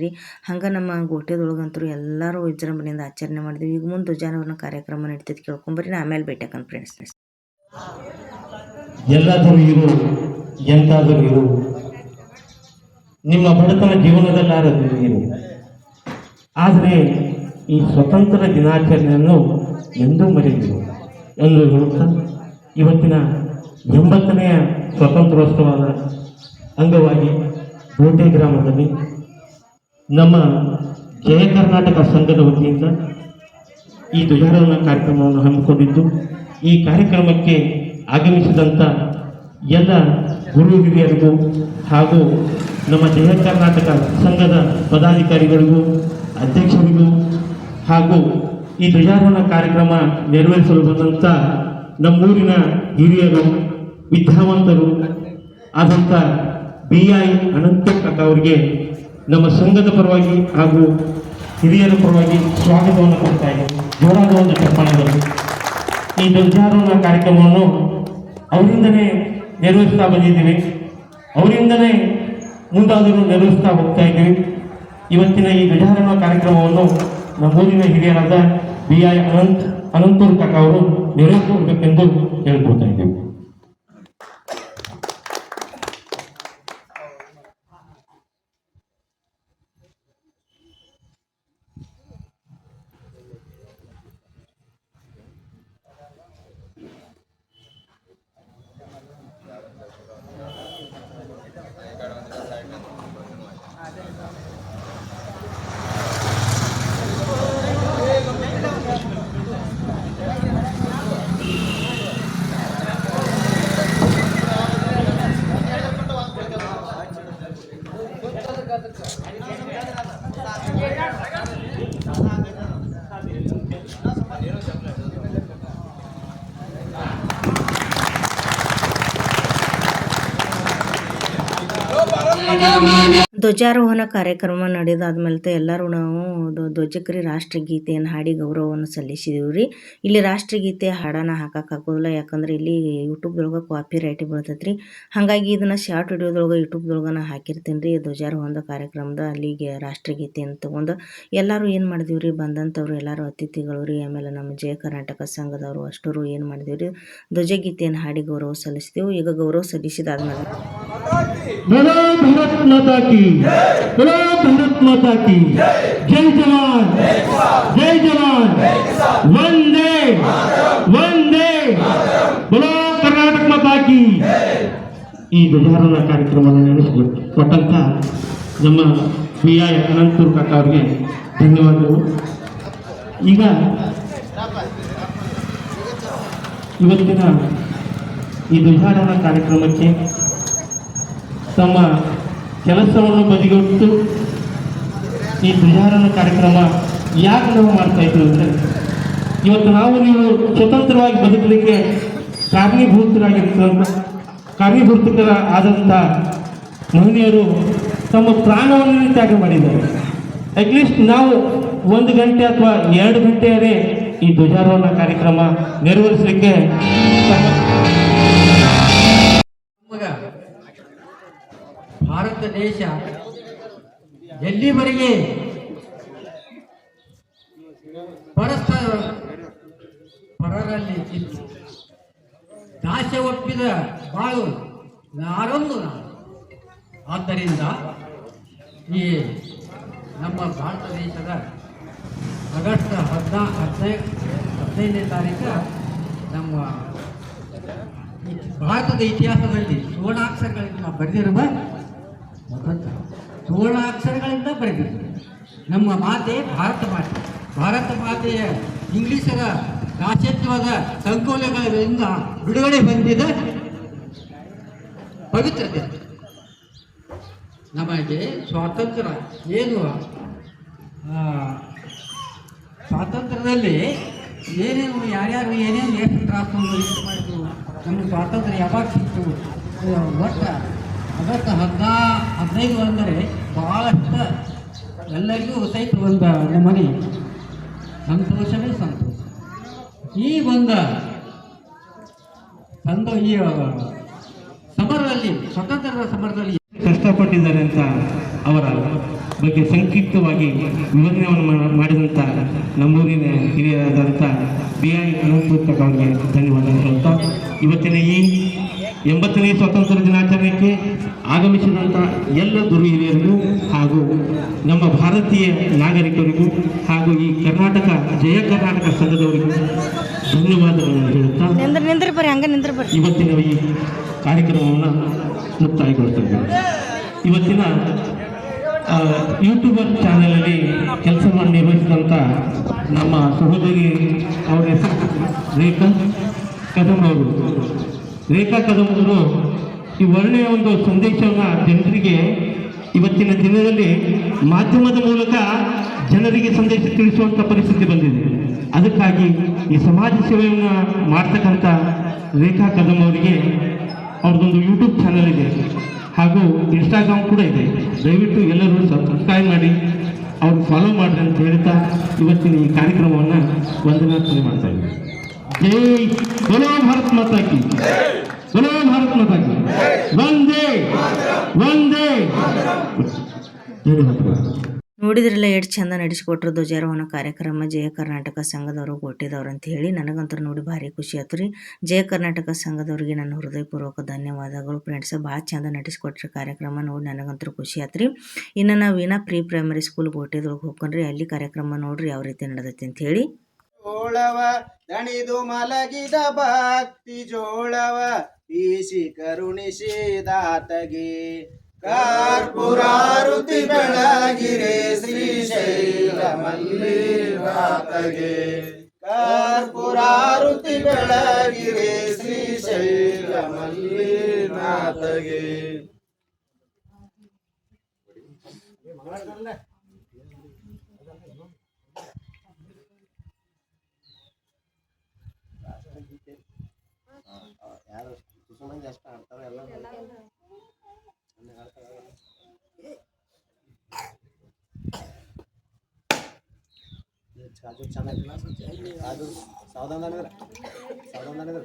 ರೀ. ಹಂಗೆ ನಮ್ಮ ಗೋಟೆದೊಳಗಂತೂ ಎಲ್ಲರೂ ವಿಜೃಂಭಣೆಯಿಂದ ಆಚರಣೆ ಮಾಡಿದ್ವಿ. ಈಗ ಮುಂದೆ ಧ್ವಜಾರೋಹಣ ಕಾರ್ಯಕ್ರಮ ನಡೀತೈತಿ ಕೇಳ್ಕೊಂಬರ್ರಿ. ಆಮೇಲೆ ಭೇಟಿಯಾಕನ್ ಫ್ರೆಂಡ್ಸ್. ಎಲ್ಲಾದರೂ ಇರು ಎಂತಾದರೂ ಇರು, ನಿಮ್ಮ ಬಡತನ ಜೀವನದಲ್ಲಾರದು ಇರು. ಆದರೆ ಈ ಸ್ವತಂತ್ರ ದಿನಾಚರಣೆಯನ್ನು ಎಂದೂ ಮರೆಯರು ಎಂದು ಹೇಳುತ್ತಾ ಇವತ್ತಿನ 80ನೆಯ ಸ್ವಾತಂತ್ರ್ಯೋತ್ಸವದ ಅಂಗವಾಗಿ ಗೋಟೆ ಗ್ರಾಮದಲ್ಲಿ ನಮ್ಮ ಜಯ ಕರ್ನಾಟಕ ಸಂಘದ ವತಿಯಿಂದ ಈ ಧ್ವಜಾರೋಹಣ ಕಾರ್ಯಕ್ರಮವನ್ನು ಹಮ್ಮಿಕೊಂಡಿದ್ದು, ಈ ಕಾರ್ಯಕ್ರಮಕ್ಕೆ ಆಗಮಿಸಿದಂಥ ಎಲ್ಲ ಗುರು ಹಿರಿಯರಿಗೂ ಹಾಗೂ ನಮ್ಮ ಜಯ ಕರ್ನಾಟಕ ಸಂಘದ ಪದಾಧಿಕಾರಿಗಳಿಗೂ, ಅಧ್ಯಕ್ಷರಿಗೂ ಹಾಗೂ ಈ ಧ್ವಜಾರೋಹಣ ಕಾರ್ಯಕ್ರಮ ನೆರವೇರಿಸಲು ಬಂದಂಥ ನಮ್ಮೂರಿನ ಹಿರಿಯರು, ವಿದ್ಯಾವಂತರು ಆದಂಥ BI ಅನಂತಪ್ಪ ಅವರಿಗೆ ನಮ್ಮ ಸಂಘದ ಪರವಾಗಿ ಹಾಗೂ ಹಿರಿಯರ ಪರವಾಗಿ ಸ್ವಾಗತವನ್ನು ಕೊಡ್ತಾ ಇದ್ದೇವೆ. ಜೋರಾದ ಒಂದು ಚಪ್ಪಾಳೆಗಳು. ಈ ಧ್ವಜಾರೋಹಣ ಕಾರ್ಯಕ್ರಮವನ್ನು ಅವರಿಂದಲೇ ನೆರವೇರಿಸ್ತಾ ಬಂದಿದ್ದೀವಿ, ಅವರಿಂದಲೇ ಮುಂದಾದರೂ ನೆರವೇರಿಸ್ತಾ ಹೋಗ್ತಾ ಇದ್ದೀವಿ. ಇವತ್ತಿನ ಈ ಧ್ವಜಾರೋಹಣ ಕಾರ್ಯಕ್ರಮವನ್ನು ನಮ್ಮೂರಿನ ಹಿರಿಯರಾದ BI ಅನಂತೂರ್ ಕಾಕ ಅವರು ನೆರವೇರಿಸಬೇಕೆಂದು ಹೇಳ್ಕೊಳ್ತಾ ಇದ್ದೇವೆ. ಧ್ವಜಾರೋಹಣ ಕಾರ್ಯಕ್ರಮ ನಡೆದಾದ್ಮೇಲೆ ಎಲ್ಲರೂ ನಾವು ಧ್ವಜಕ್ರಿ ರಾಷ್ಟ್ರಗೀತೆಯನ್ನು ಹಾಡಿ ಗೌರವವನ್ನು ಸಲ್ಲಿಸಿದೀವಿ ರೀ. ಇಲ್ಲಿ ರಾಷ್ಟ್ರಗೀತೆ ಹಾಡನ್ನು ಹಾಕೋಕ್ಕಾಗೋದಿಲ್ಲ, ಯಾಕಂದ್ರೆ ಇಲ್ಲಿ ಯೂಟ್ಯೂಬ್ದೊಳಗೆ ಕಾಪಿ ರೈಟ್ ಬೀಳ್ತೈತೆ ರೀ. ಹಾಗಾಗಿ ಇದನ್ನು ಶಾರ್ಟ್ ವಿಡಿಯೋದೊಳಗೆ ಯೂಟ್ಯೂಬ್ದೊಳಗೆ ನಾ ಹಾಕಿರ್ತೀನಿ ರೀ. ಧ್ವಜಾರೋಹಣದ ಕಾರ್ಯಕ್ರಮದ ಅಲ್ಲಿಗೆ ರಾಷ್ಟ್ರಗೀತೆಯನ್ನು ತೊಗೊಂಡು ಎಲ್ಲರೂ ಏನು ಮಾಡಿದೀವಿ ರೀ, ಬಂದಂಥವ್ರು ಎಲ್ಲರೂ ಅತಿಥಿಗಳು ರೀ, ಆಮೇಲೆ ನಮ್ಮ ಜಯ ಕರ್ನಾಟಕ ಸಂಘದವರು ಅಷ್ಟರು ಏನು ಮಾಡಿದೀವಿ ರೀ, ಧ್ವಜಗೀತೆಯನ್ನು ಹಾಡಿ ಗೌರವ ಸಲ್ಲಿಸಿದೆವು. ಈಗ ಗೌರವ ಸಲ್ಲಿಸಿದಾದ್ಮೇಲೆ बोलो भारत माता की, बोलो भारत माता की जय जवान, जय जवान, वंदे वंदे, बोलो कर्नाटक माता की. ಈ ಧ್ವಜಾರೋಹಣ ಕಾರ್ಯಕ್ರಮವನ್ನು ನಡೆಸಿಕೊಟ್ಟಂತ ನಮ್ಮ BI ಅನಂತೂರ್ ಕಾಕ ಅವರಿಗೆ ಧನ್ಯವಾದಗಳು. ಈಗ ಇವತ್ತಿನ ಈ ಧ್ವಜಾರೋಹಣ ಕಾರ್ಯಕ್ರಮಕ್ಕೆ ತಮ್ಮ ಕೆಲಸವನ್ನು ಬದಿಗೊಟ್ಟು ಈ ಧ್ವಜಾರೋಹಣ ಕಾರ್ಯಕ್ರಮ ಯಾಕೆ ನಾವು ಮಾಡ್ತಾ ಇದ್ದೀವಿ ಅಂದರೆ, ಇವತ್ತು ನಾವು ನೀವು ಸ್ವತಂತ್ರವಾಗಿ ಬದುಕಲಿಕ್ಕೆ ಕಾರಣೀಭೂತರಾದಂಥ ಮಹಿಳೆಯರು ತಮ್ಮ ಪ್ರಾಣವನ್ನು ತ್ಯಾಗ ಮಾಡಿದ್ದಾರೆ. ಅಟ್ಲೀಸ್ಟ್ ನಾವು 1 ಗಂಟೆ ಅಥವಾ 2 ಗಂಟೆಯರೇ ಈ ಧ್ವಜಾರೋಹಣ ಕಾರ್ಯಕ್ರಮ ನೆರವೇರಿಸಲಿಕ್ಕೆ ಭಾರತ ದೇಶ ಎಲ್ಲಿವರೆಗೆ ಪರಸ್ಪರ ಪರರಲ್ಲಿ ಇತ್ತು, ದಾಸ್ಯ ಒಪ್ಪಿದ ಬಾಳು ಯಾರೊಂದು ನಾನು. ಆದ್ದರಿಂದ ಈ ನಮ್ಮ ಭಾರತ ದೇಶದ ಆಗಸ್ಟ್ 15ನೇ ತಾರೀಕು ನಮ್ಮ ಭಾರತದ ಇತಿಹಾಸದಲ್ಲಿ ಸುವರ್ಣಾಕ್ಷರಗಳಿಂದ ಬರೆದಿರುವ ಸುವರ್ಣಾಕ್ಷರಗಳಿಂದ ಬರೆದಿರುವ ನಮ್ಮ ಮಾತೆ ಭಾರತ ಮಾತೆ. ಭಾರತ ಮಾತೆಯ ಇಂಗ್ಲಿಷರ ದಾಸ್ಯತ್ವದ ಸಂಕೋಲೆಗಳಿಂದ ಬಿಡುಗಡೆ ಹೊಂದಿದ ಪವಿತ್ರತೆ. ನಮಗೆ ಸ್ವಾತಂತ್ರ್ಯ ಏನು, ಸ್ವಾತಂತ್ರ್ಯದಲ್ಲಿ ಏನೇನು ಯಾರ್ಯಾರು ಏನೇನು ಎಷ್ಟು ತ್ರಾಸವನ್ನು ಇದು ಮಾಡಿದ್ರು, ನಮಗೆ ಸ್ವಾತಂತ್ರ್ಯ ಯಾವಾಗ ಸಿಕ್ತು, ಒಟ್ಟು ಆಗಸ್ಟ್ 15 ಅಂದರೆ ಭಾಳಷ್ಟು ಎಲ್ಲರಿಗೂ ಸಹಿತ ಒಂದು ನಮನೆ ಸಂತೋಷವೇ ಸಂತೋಷ. ಈ ಒಂದು ಈ ಸಮರದಲ್ಲಿ, ಸ್ವತಂತ್ರದ ಸಮರದಲ್ಲಿ ಕಷ್ಟಪಟ್ಟಿದ್ದಾರೆ ಅಂತ ಅವರ ಬಗ್ಗೆ ಸಂಕ್ಷಿಪ್ತವಾಗಿ ವಿವರಣೆಯನ್ನು ಮಾಡಿದಂಥ ನಮ್ಮೂರಿನ ಹಿರಿಯರಾದಂಥ BI ಅನಂತೂರ್ ಅವರಿಗೆ ಧನ್ಯವಾದ ಹೇಳ್ತಾ ಇವತ್ತಿನ ಈ 80ನೇ ಸ್ವಾತಂತ್ರ್ಯ ದಿನಾಚರಣೆಗೆ ಆಗಮಿಸಿದಂಥ ಎಲ್ಲ ಗುರು ಹಿರಿಯರಿಗೂ ಹಾಗೂ ನಮ್ಮ ಭಾರತೀಯ ನಾಗರಿಕರಿಗೂ ಹಾಗೂ ಈ ಕರ್ನಾಟಕ ಜಯ ಕರ್ನಾಟಕ ಸಂಘದವರಿಗೂ ಧನ್ಯವಾದಗಳನ್ನು ಹೇಳುತ್ತಾ ನಿಂದ್ರಿ ಬರ್ರಿ ಹಂಗೆ ನಿಂದ್ರಿ ಬರ್ರಿ. ಇವತ್ತಿನ ಈ ಕಾರ್ಯಕ್ರಮವನ್ನು ಮುಕ್ತಾಯಗೊಳಿಸ್ತೇವೆ. ಇವತ್ತಿನ ಯೂಟ್ಯೂಬರ್ ಚಾನಲಲ್ಲಿ ಕೆಲಸವನ್ನು ನಿರ್ವಹಿಸಿದಂಥ ನಮ್ಮ ಸಹೋದರಿ ಅವರ ಹೆಸರು ರೇಖಾ ಕದಮ್ ಅವರು. ರೇಖಾ ಕದಮ್ ಅವರು ಈ ಒಳ್ಳೆಯ ಒಂದು ಸಂದೇಶವನ್ನು ಜನರಿಗೆ ಇವತ್ತಿನ ದಿನದಲ್ಲಿ ಮಾಧ್ಯಮದ ಮೂಲಕ ಜನರಿಗೆ ಸಂದೇಶ ತಿಳಿಸುವಂಥ ಪರಿಸ್ಥಿತಿ ಬಂದಿದೆ. ಅದಕ್ಕಾಗಿ ಈ ಸಮಾಜ ಸೇವೆಯನ್ನು ಮಾಡ್ತಕ್ಕಂಥ ರೇಖಾ ಕದಮ್ ಅವರಿಗೆ ಅವ್ರದ್ದೊಂದು ಯೂಟ್ಯೂಬ್ ಚಾನಲ್ ಇದೆ ಹಾಗೂ ಇನ್ಸ್ಟಾಗ್ರಾಮ್ ಕೂಡ ಇದೆ. ದಯವಿಟ್ಟು ಎಲ್ಲರೂ ಸಬ್ಸ್ಕ್ರೈಬ್ ಮಾಡಿ ಅವ್ರು ಫಾಲೋ ಮಾಡಿರಿ ಅಂತ ಹೇಳ್ತಾ ಇವತ್ತಿನ ಈ ಕಾರ್ಯಕ್ರಮವನ್ನು ವಂದನಾರ್ಪಣೆ ಮಾಡ್ತಾ ಇದ್ದೀವಿ. ಜೈ ಬೋಲೋ ಭಾರತ್ ಮಾತಾ ಕಿ, ಬೋಲೋ ಭಾರತ್ ಮಾತಾ ಕಿ, ವಂದೇ ವಂದೇ. ಧನ್ಯವಾದಗಳು. ನೋಡಿದ್ರಲ್ಲ ಎಷ್ಟು ಚಂದ ನಡೆಸಿಕೊಟ್ರು ಧ್ವಜಾರೋಹಣ ಕಾರ್ಯಕ್ರಮ ಜಯ ಕರ್ನಾಟಕ ಸಂಘದವರು ಗೋಟೆದವ್ರು ಅಂತ ಹೇಳಿ. ನನಗಂತೂ ನೋಡಿ ಭಾರಿ ಖುಷಿ ಆಯ್ತು ರೀ. ಜಯ ಕರ್ನಾಟಕ ಸಂಘದವ್ರಿಗೆ ನನ್ನ ಹೃದಯಪೂರ್ವಕ ಧನ್ಯವಾದಗಳು ಫ್ರೆಂಡ್ಸ್. ಭಾಳ ಚಂದ ನಡೆಸಿಕೊಟ್ರಿ ಕಾರ್ಯಕ್ರಮ ನೋಡಿ ನನಗಂತೂ ಖುಷಿ ಆಯ್ತು ರೀ. ಇನ್ನು ನಾವು ವೀಣಾ ಪ್ರೀ ಪ್ರೈಮರಿ ಸ್ಕೂಲ್ ಗೋಟೆದೊಳಗೆ ಹೋಗ್ಕೊಂಡ್ರಿ, ಅಲ್ಲಿ ಕಾರ್ಯಕ್ರಮ ನೋಡ್ರಿ ಯಾವ ರೀತಿ ನಡೆದೈತಿ ಅಂತ ಹೇಳಿ. ಜೋಳವ ದಣಿದು ಮಲಗಿದ ಭಕ್ತಿ ಜೋಳವ ಬೀಸಿ ಕರುಣಿಸಿದಾತಗೆ ಕರ್ಪೂರಾರುತಿ ಬೆಳಗಿರೆ ಶ್ರೀಶೈಲ ಮಲ್ಲಿನಾಥಗೆ ಕರ್ಪೂರಾರುತಿ ಬೆಳಗಿರೆ ಶ್ರೀಶೈಲ ಮಲ್ಲಿನಾಥಗೆ. ಯಾರು ಮಂದಿ ಅಷ್ಟ ಆಡ್ತಾರೆ ಎಲ್ಲ ಕಾಜು ಚೆನ್ನಾಗಿಲ್ಲ. ಕಾಜು ಸಾವಧಾನ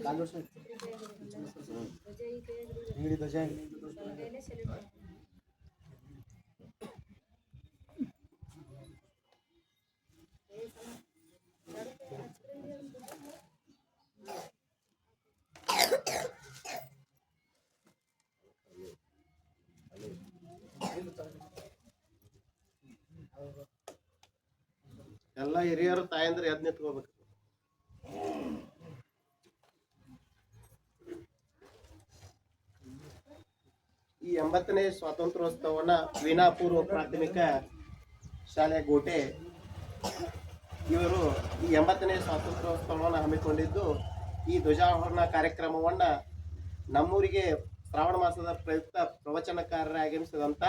ಕಾಲು ವರ್ಷ ಹಿಂಗಡಿ ಧ್ವಜ ಎಲ್ಲ ಹಿರಿಯರು ತಾಯಂದ್ರೆ ಎದ್ ನಿಂತ್ಕೋಬೇಕು. ಈ 80ನೇ ಸ್ವಾತಂತ್ರ್ಯೋತ್ಸವವನ್ನ ವೀಣಾ ಪೂರ್ವ ಪ್ರಾಥಮಿಕ ಶಾಲೆ ಗೋಟೆ ಇವರು ಈ 80ನೇ ಸ್ವಾತಂತ್ರ್ಯೋತ್ಸವವನ್ನು ಹಮ್ಮಿಕೊಂಡಿದ್ದು, ಈ ಧ್ವಜಾರೋಹಣ ಕಾರ್ಯಕ್ರಮವನ್ನ ನಮ್ಮೂರಿಗೆ ಶ್ರಾವಣ ಮಾಸದ ಪ್ರಯುಕ್ತ ಪ್ರವಚನಕಾರರ ಆಗಮಿಸಿದಂಥ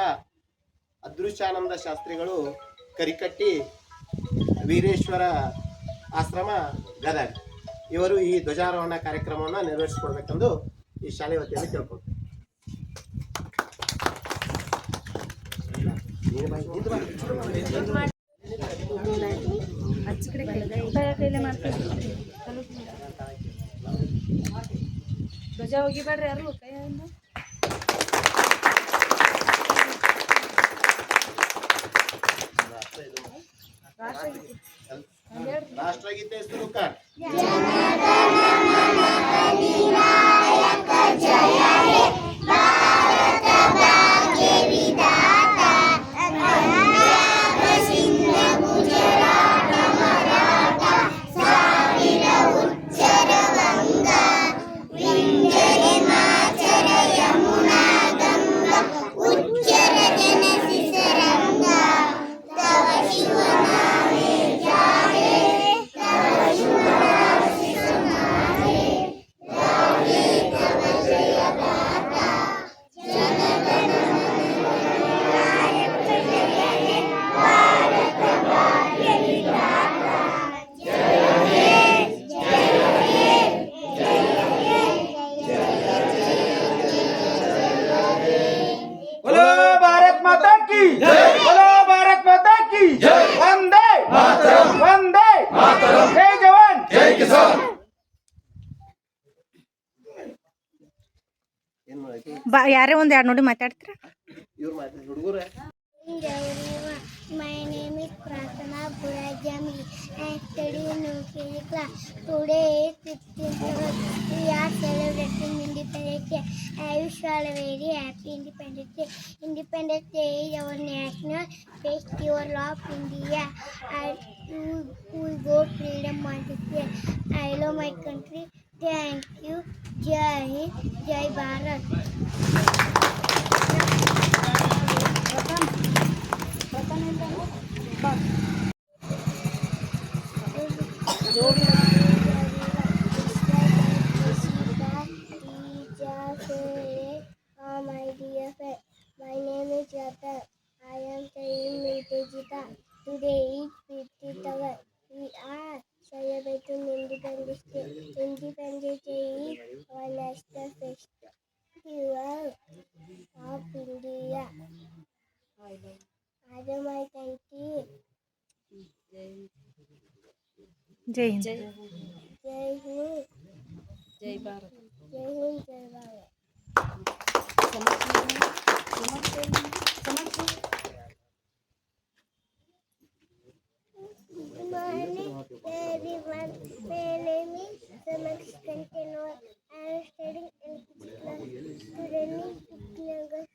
ಅದೃಶ್ಯಾನಂದ ಶಾಸ್ತ್ರಿಗಳು ಕರಿಕಟ್ಟಿ ವೀರೇಶ್ವರ ಆಶ್ರಮ ಗದಗ ಇವರು ಈ ಧ್ವಜಾರೋಹಣ ಕಾರ್ಯಕ್ರಮವನ್ನು ನೆರವೇರಿಸಿಕೊಡ್ಬೇಕೆಂದು ಈ ಶಾಲೆ ವತಿಯಲ್ಲಿ ಕೇಳ್ಕೊಳ್ತೀವಿ. ಧ್ವಜ ಹೋಗಿಬೇಡ್ರಿ ಯಾರು ಕೈಯಿಂದ. ರಾಷ್ಟ್ರಗೀತೆ ಸ್ತುಕ ಯಾರೇ ಒಂದು ಎರಡು ನೋಡಿ ಮಾತಾಡ್ತೀರಾ? ಇವ್ರು ಹುಡುಗರ My name is Prathana Burajami. I study in UKG class. Today is 15th August. We are celebrating Independence Day. I wish you all a very happy Independence Day. Independence Day is our national festival of India. We go freedom on this day. I love my country. Thank you. Jai Hind, Jai Bharat. My dear friend, my name is Ratan. I am studying Nitejita. Today is 50th August. We are celebrating Independence Day. Independence Day is our national festival of India. I love my country. Jai Hind. Jai Hind. Jai Bharat. Jai Hind, Jai Bharat. Good morning, everyone. My name is Samaksh Kantenwar. I am studying LKG class. Today is 15 August.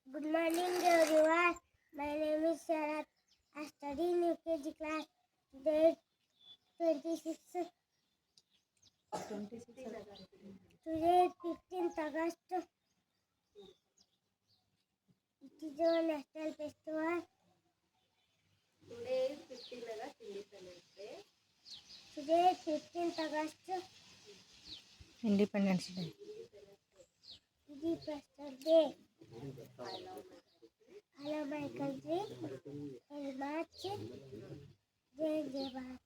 Good morning, everyone. My name is Sharat. I study in UKG class. Today 26. Today 15th August. It is our national festival. Today 15th August. Independence day. Independence Day. I love my country very much. Jai Jai Bharat.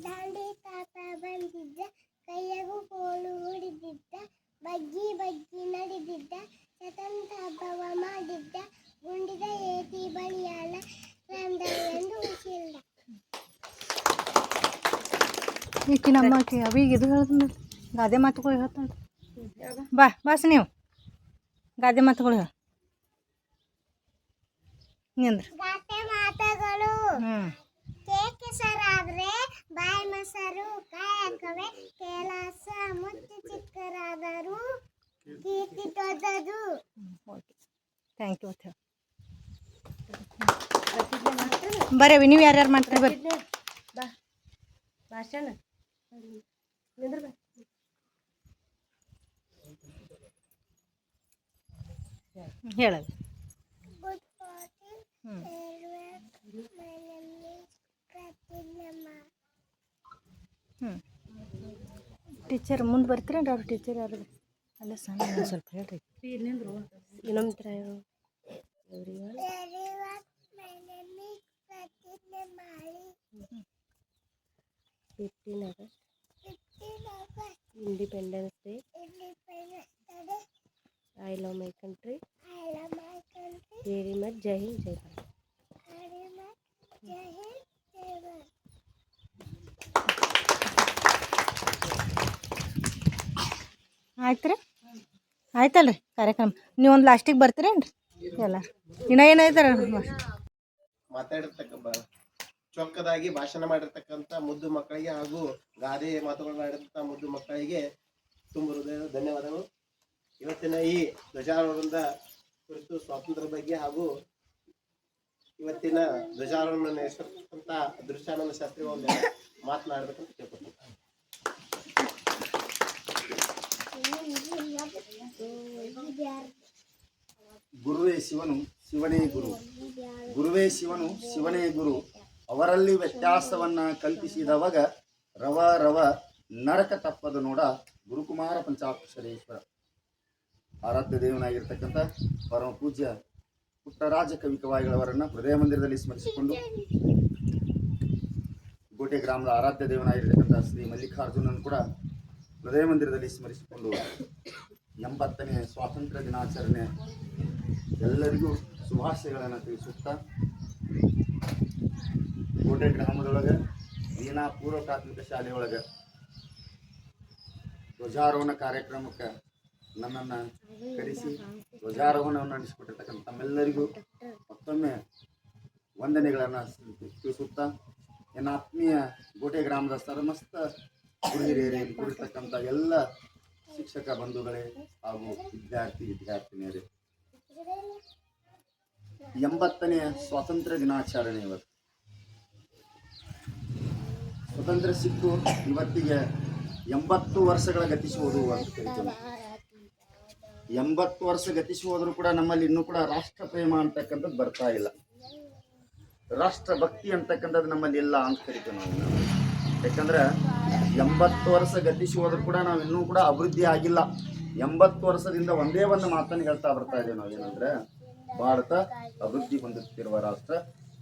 ದಾಂಡಿ ತಾತ ಬಂದಿದ್ದ, ಕೈಯಾಗೂ ಕೋಲು ಹಿಡಿದಿದ್ದ, ಬಗ್ಗಿ ಬಗ್ಗಿ ನಡೆದಿದ್ದ, ಸ್ವತಂತ್ರ ಹಬ್ಬವ ಮಾಡಿದ್ದ, ಗುಂಡಿದ ಏತಿ ಬಳಿಯಾಲ ರಂದ ಎಂದು ಉಸಿಲ್ದ. ಈಕಿ ನಮ್ಮ ಆಕಿ ಅವಿಗೆ ಇದು ಹೇಳ್ದ ಗಾದೆ ಮಾತುಗಳು ಹೇಳ್ತಾಳೆ. ಬಾಸ್ ನೀವು ಗಾದೆ ಮಾತುಗಳು ಹೇಳ ನಿಂದ್ರ. ಗಾದೆ ಮಾತುಗಳು. ಕೇಕ್ ಹೆಸರಾದ್ರೆ ಬಾಯಿ ಮೊಸರು, ಕಾಯಕವೇ ಕೆಲಸ, ಮುತ್ತು ಚಿಕ್ಕರಾದರೂ ಕೀರ್ತಿ ದೊಡ್ಡದು. Okay, thank you. ಬರ್ರಿ ನೀವು ಯಾರ್ಯಾರು ಮಾಡ್ತೀರಿ ಬರ್ರಿ. ಭಾಷಣ ಹೇಳೋದು. ಗುಡ್ ಟೀಚರ್ ಮುಂದೆ ಬರ್ತೀರೇನ್ರಿ? ಅವ್ರು ಟೀಚರ್ ಯಾರು ಅಲ್ಲ ಸಣ್ಣ ಸ್ವಲ್ಪ ಹೇಳ್ರಿ. ಇನ್ನೊಂದು ಥರ Independence Day. I love my country very much. Jai Hind, Jai Bharat. ಆಯ್ತು ರೀ, ಆಯ್ತಲ್ರಿ ಕಾರ್ಯಕ್ರಮ. ನೀವು ಒಂದು ಲಾಸ್ಟಿಗೆ ಬರ್ತೀರೇನ್ರಿ ಎಲ್ಲ? ಇನ್ನ ಏನಾಯ್ತಾರ ಚೊಕ್ಕದಾಗಿ ಭಾಷಣ ಮಾಡಿರ್ತಕ್ಕಂಥ ಮುದ್ದು ಮಕ್ಕಳಿಗೆ ಹಾಗೂ ಗಾದೆ ಮಾತುಗಳನ್ನಾಡಿದಂಥ ಮುದ್ದು ಮಕ್ಕಳಿಗೆ ತುಂಬ ಹೃದಯದ ಧನ್ಯವಾದಗಳು. ಇವತ್ತಿನ ಈ ಧ್ವಜಾರೋಹಣದ ಕುರಿತು ಸ್ವಾತಂತ್ರ್ಯದ ಬಗ್ಗೆ ಹಾಗೂ ಇವತ್ತಿನ ಧ್ವಜಾರೋಹಣ ನಡೆಸಿರ್ತಕ್ಕಂಥ ದೃಶ್ಯಾನಂದ ಶಾಸ್ತ್ರಿ ಒಂದು ಮಾತನಾಡಬೇಕಂತ ಕೇಳ್ಕೊತೀನಿ. ಗುರುವೇ ಶಿವನು, ಶಿವನೇ ಗುರು. ಗುರುವೇ ಶಿವನು, ಶಿವನೇ ಗುರು. ಅವರಲ್ಲಿ ವ್ಯತ್ಯಾಸವನ್ನ ಕಲ್ಪಿಸಿದವಾಗ ರವ ರವ ನರಕ ತಪ್ಪದು ನೋಡ ಗುರುಕುಮಾರ ಪಂಚಾಕ್ಷರೇಶ್ವರ. ಆರಾಧ್ಯ ದೇವನಾಗಿರ್ತಕ್ಕಂಥ ಪರಮ ಪೂಜ್ಯ ಪುಟ್ಟರಾಜ ಕವಿ ಕವಾಯಿಗಳವರನ್ನು ಹೃದಯ ಮಂದಿರದಲ್ಲಿ ಸ್ಮರಿಸಿಕೊಂಡು ಗೋಟೆ ಗ್ರಾಮದ ಆರಾಧ್ಯ ದೇವನಾಗಿರ್ತಕ್ಕಂಥ ಶ್ರೀ ಮಲ್ಲಿಕಾರ್ಜುನನ್ನು ಕೂಡ ಹೃದಯ ಮಂದಿರದಲ್ಲಿ ಸ್ಮರಿಸಿಕೊಂಡು 80ನೇ ಸ್ವಾತಂತ್ರ್ಯ ದಿನಾಚರಣೆ ಎಲ್ಲರಿಗೂ ಶುಭಾಶಯಗಳನ್ನು ತಿಳಿಸುತ್ತಾ ಕೋಟೆ ಗ್ರಾಮದೊಳಗೆ ದೀನಾ ಪೂರ್ವ ಪ್ರಾಥಮಿಕ ಶಾಲೆಯೊಳಗೆ ಧ್ವಜಾರೋಹಣ ಕಾರ್ಯಕ್ರಮಕ್ಕೆ ನನ್ನನ್ನು ಕರೆಸಿ ಧ್ವಜಾರೋಹಣವನ್ನು ನಡೆಸಿಕೊಟ್ಟಿರ್ತಕ್ಕಂಥ ತಮ್ಮೆಲ್ಲರಿಗೂ ಮತ್ತೊಮ್ಮೆ ವಂದನೆಗಳನ್ನು ತಿಳಿಸುತ್ತಾ ನನ್ನ ಆತ್ಮೀಯ ಗೋಟೆ ಗ್ರಾಮದ ಸಮಸ್ತ ಗುರು ಹಿರಿಯರೇ ಕುರಿತಕ್ಕಂಥ ಎಲ್ಲ ಶಿಕ್ಷಕ ಬಂಧುಗಳೇ ಹಾಗೂ ವಿದ್ಯಾರ್ಥಿನಿಯರೇ 80ನೇ ಸ್ವಾತಂತ್ರ್ಯ ದಿನಾಚರಣೆ ಇವತ್ತು. ಸ್ವತಂತ್ರ ಸಿಕ್ಕು ಇವತ್ತಿಗೆ 80 ವರ್ಷಗಳ ಗತಿಸುವುದು ಅಂತ ಕರಿತೇವೆ. 80 ವರ್ಷ ಗತಿಸಿ ಹೋದರೂ ಕೂಡ ನಮ್ಮಲ್ಲಿ ಇನ್ನೂ ಕೂಡ ರಾಷ್ಟ್ರ ಪ್ರೇಮ ಅಂತಕ್ಕಂಥದ್ದು ಬರ್ತಾ ಇಲ್ಲ. ರಾಷ್ಟ್ರ ಭಕ್ತಿ ಅಂತಕ್ಕಂಥದ್ದು ನಮ್ಮಲ್ಲಿ ಇಲ್ಲ ಅಂತ ಕರಿತೇವೆ ನಾವು. ಯಾಕಂದ್ರೆ 80 ವರ್ಷ ಗತಿಸಿ ಹೋದ್ರೂ ಕೂಡ ನಾವು ಇನ್ನೂ ಕೂಡ ಅಭಿವೃದ್ಧಿ ಆಗಿಲ್ಲ. 80 ವರ್ಷದಿಂದ ಒಂದೇ ಒಂದು ಮಾತನ್ನು ಹೇಳ್ತಾ ಬರ್ತಾ ಇದ್ದೇವೆ ನಾವು, ಏನಂದ್ರೆ ಭಾರತ ಅಭಿವೃದ್ಧಿ ಹೊಂದುತ್ತಿರುವ ರಾಷ್ಟ್ರ,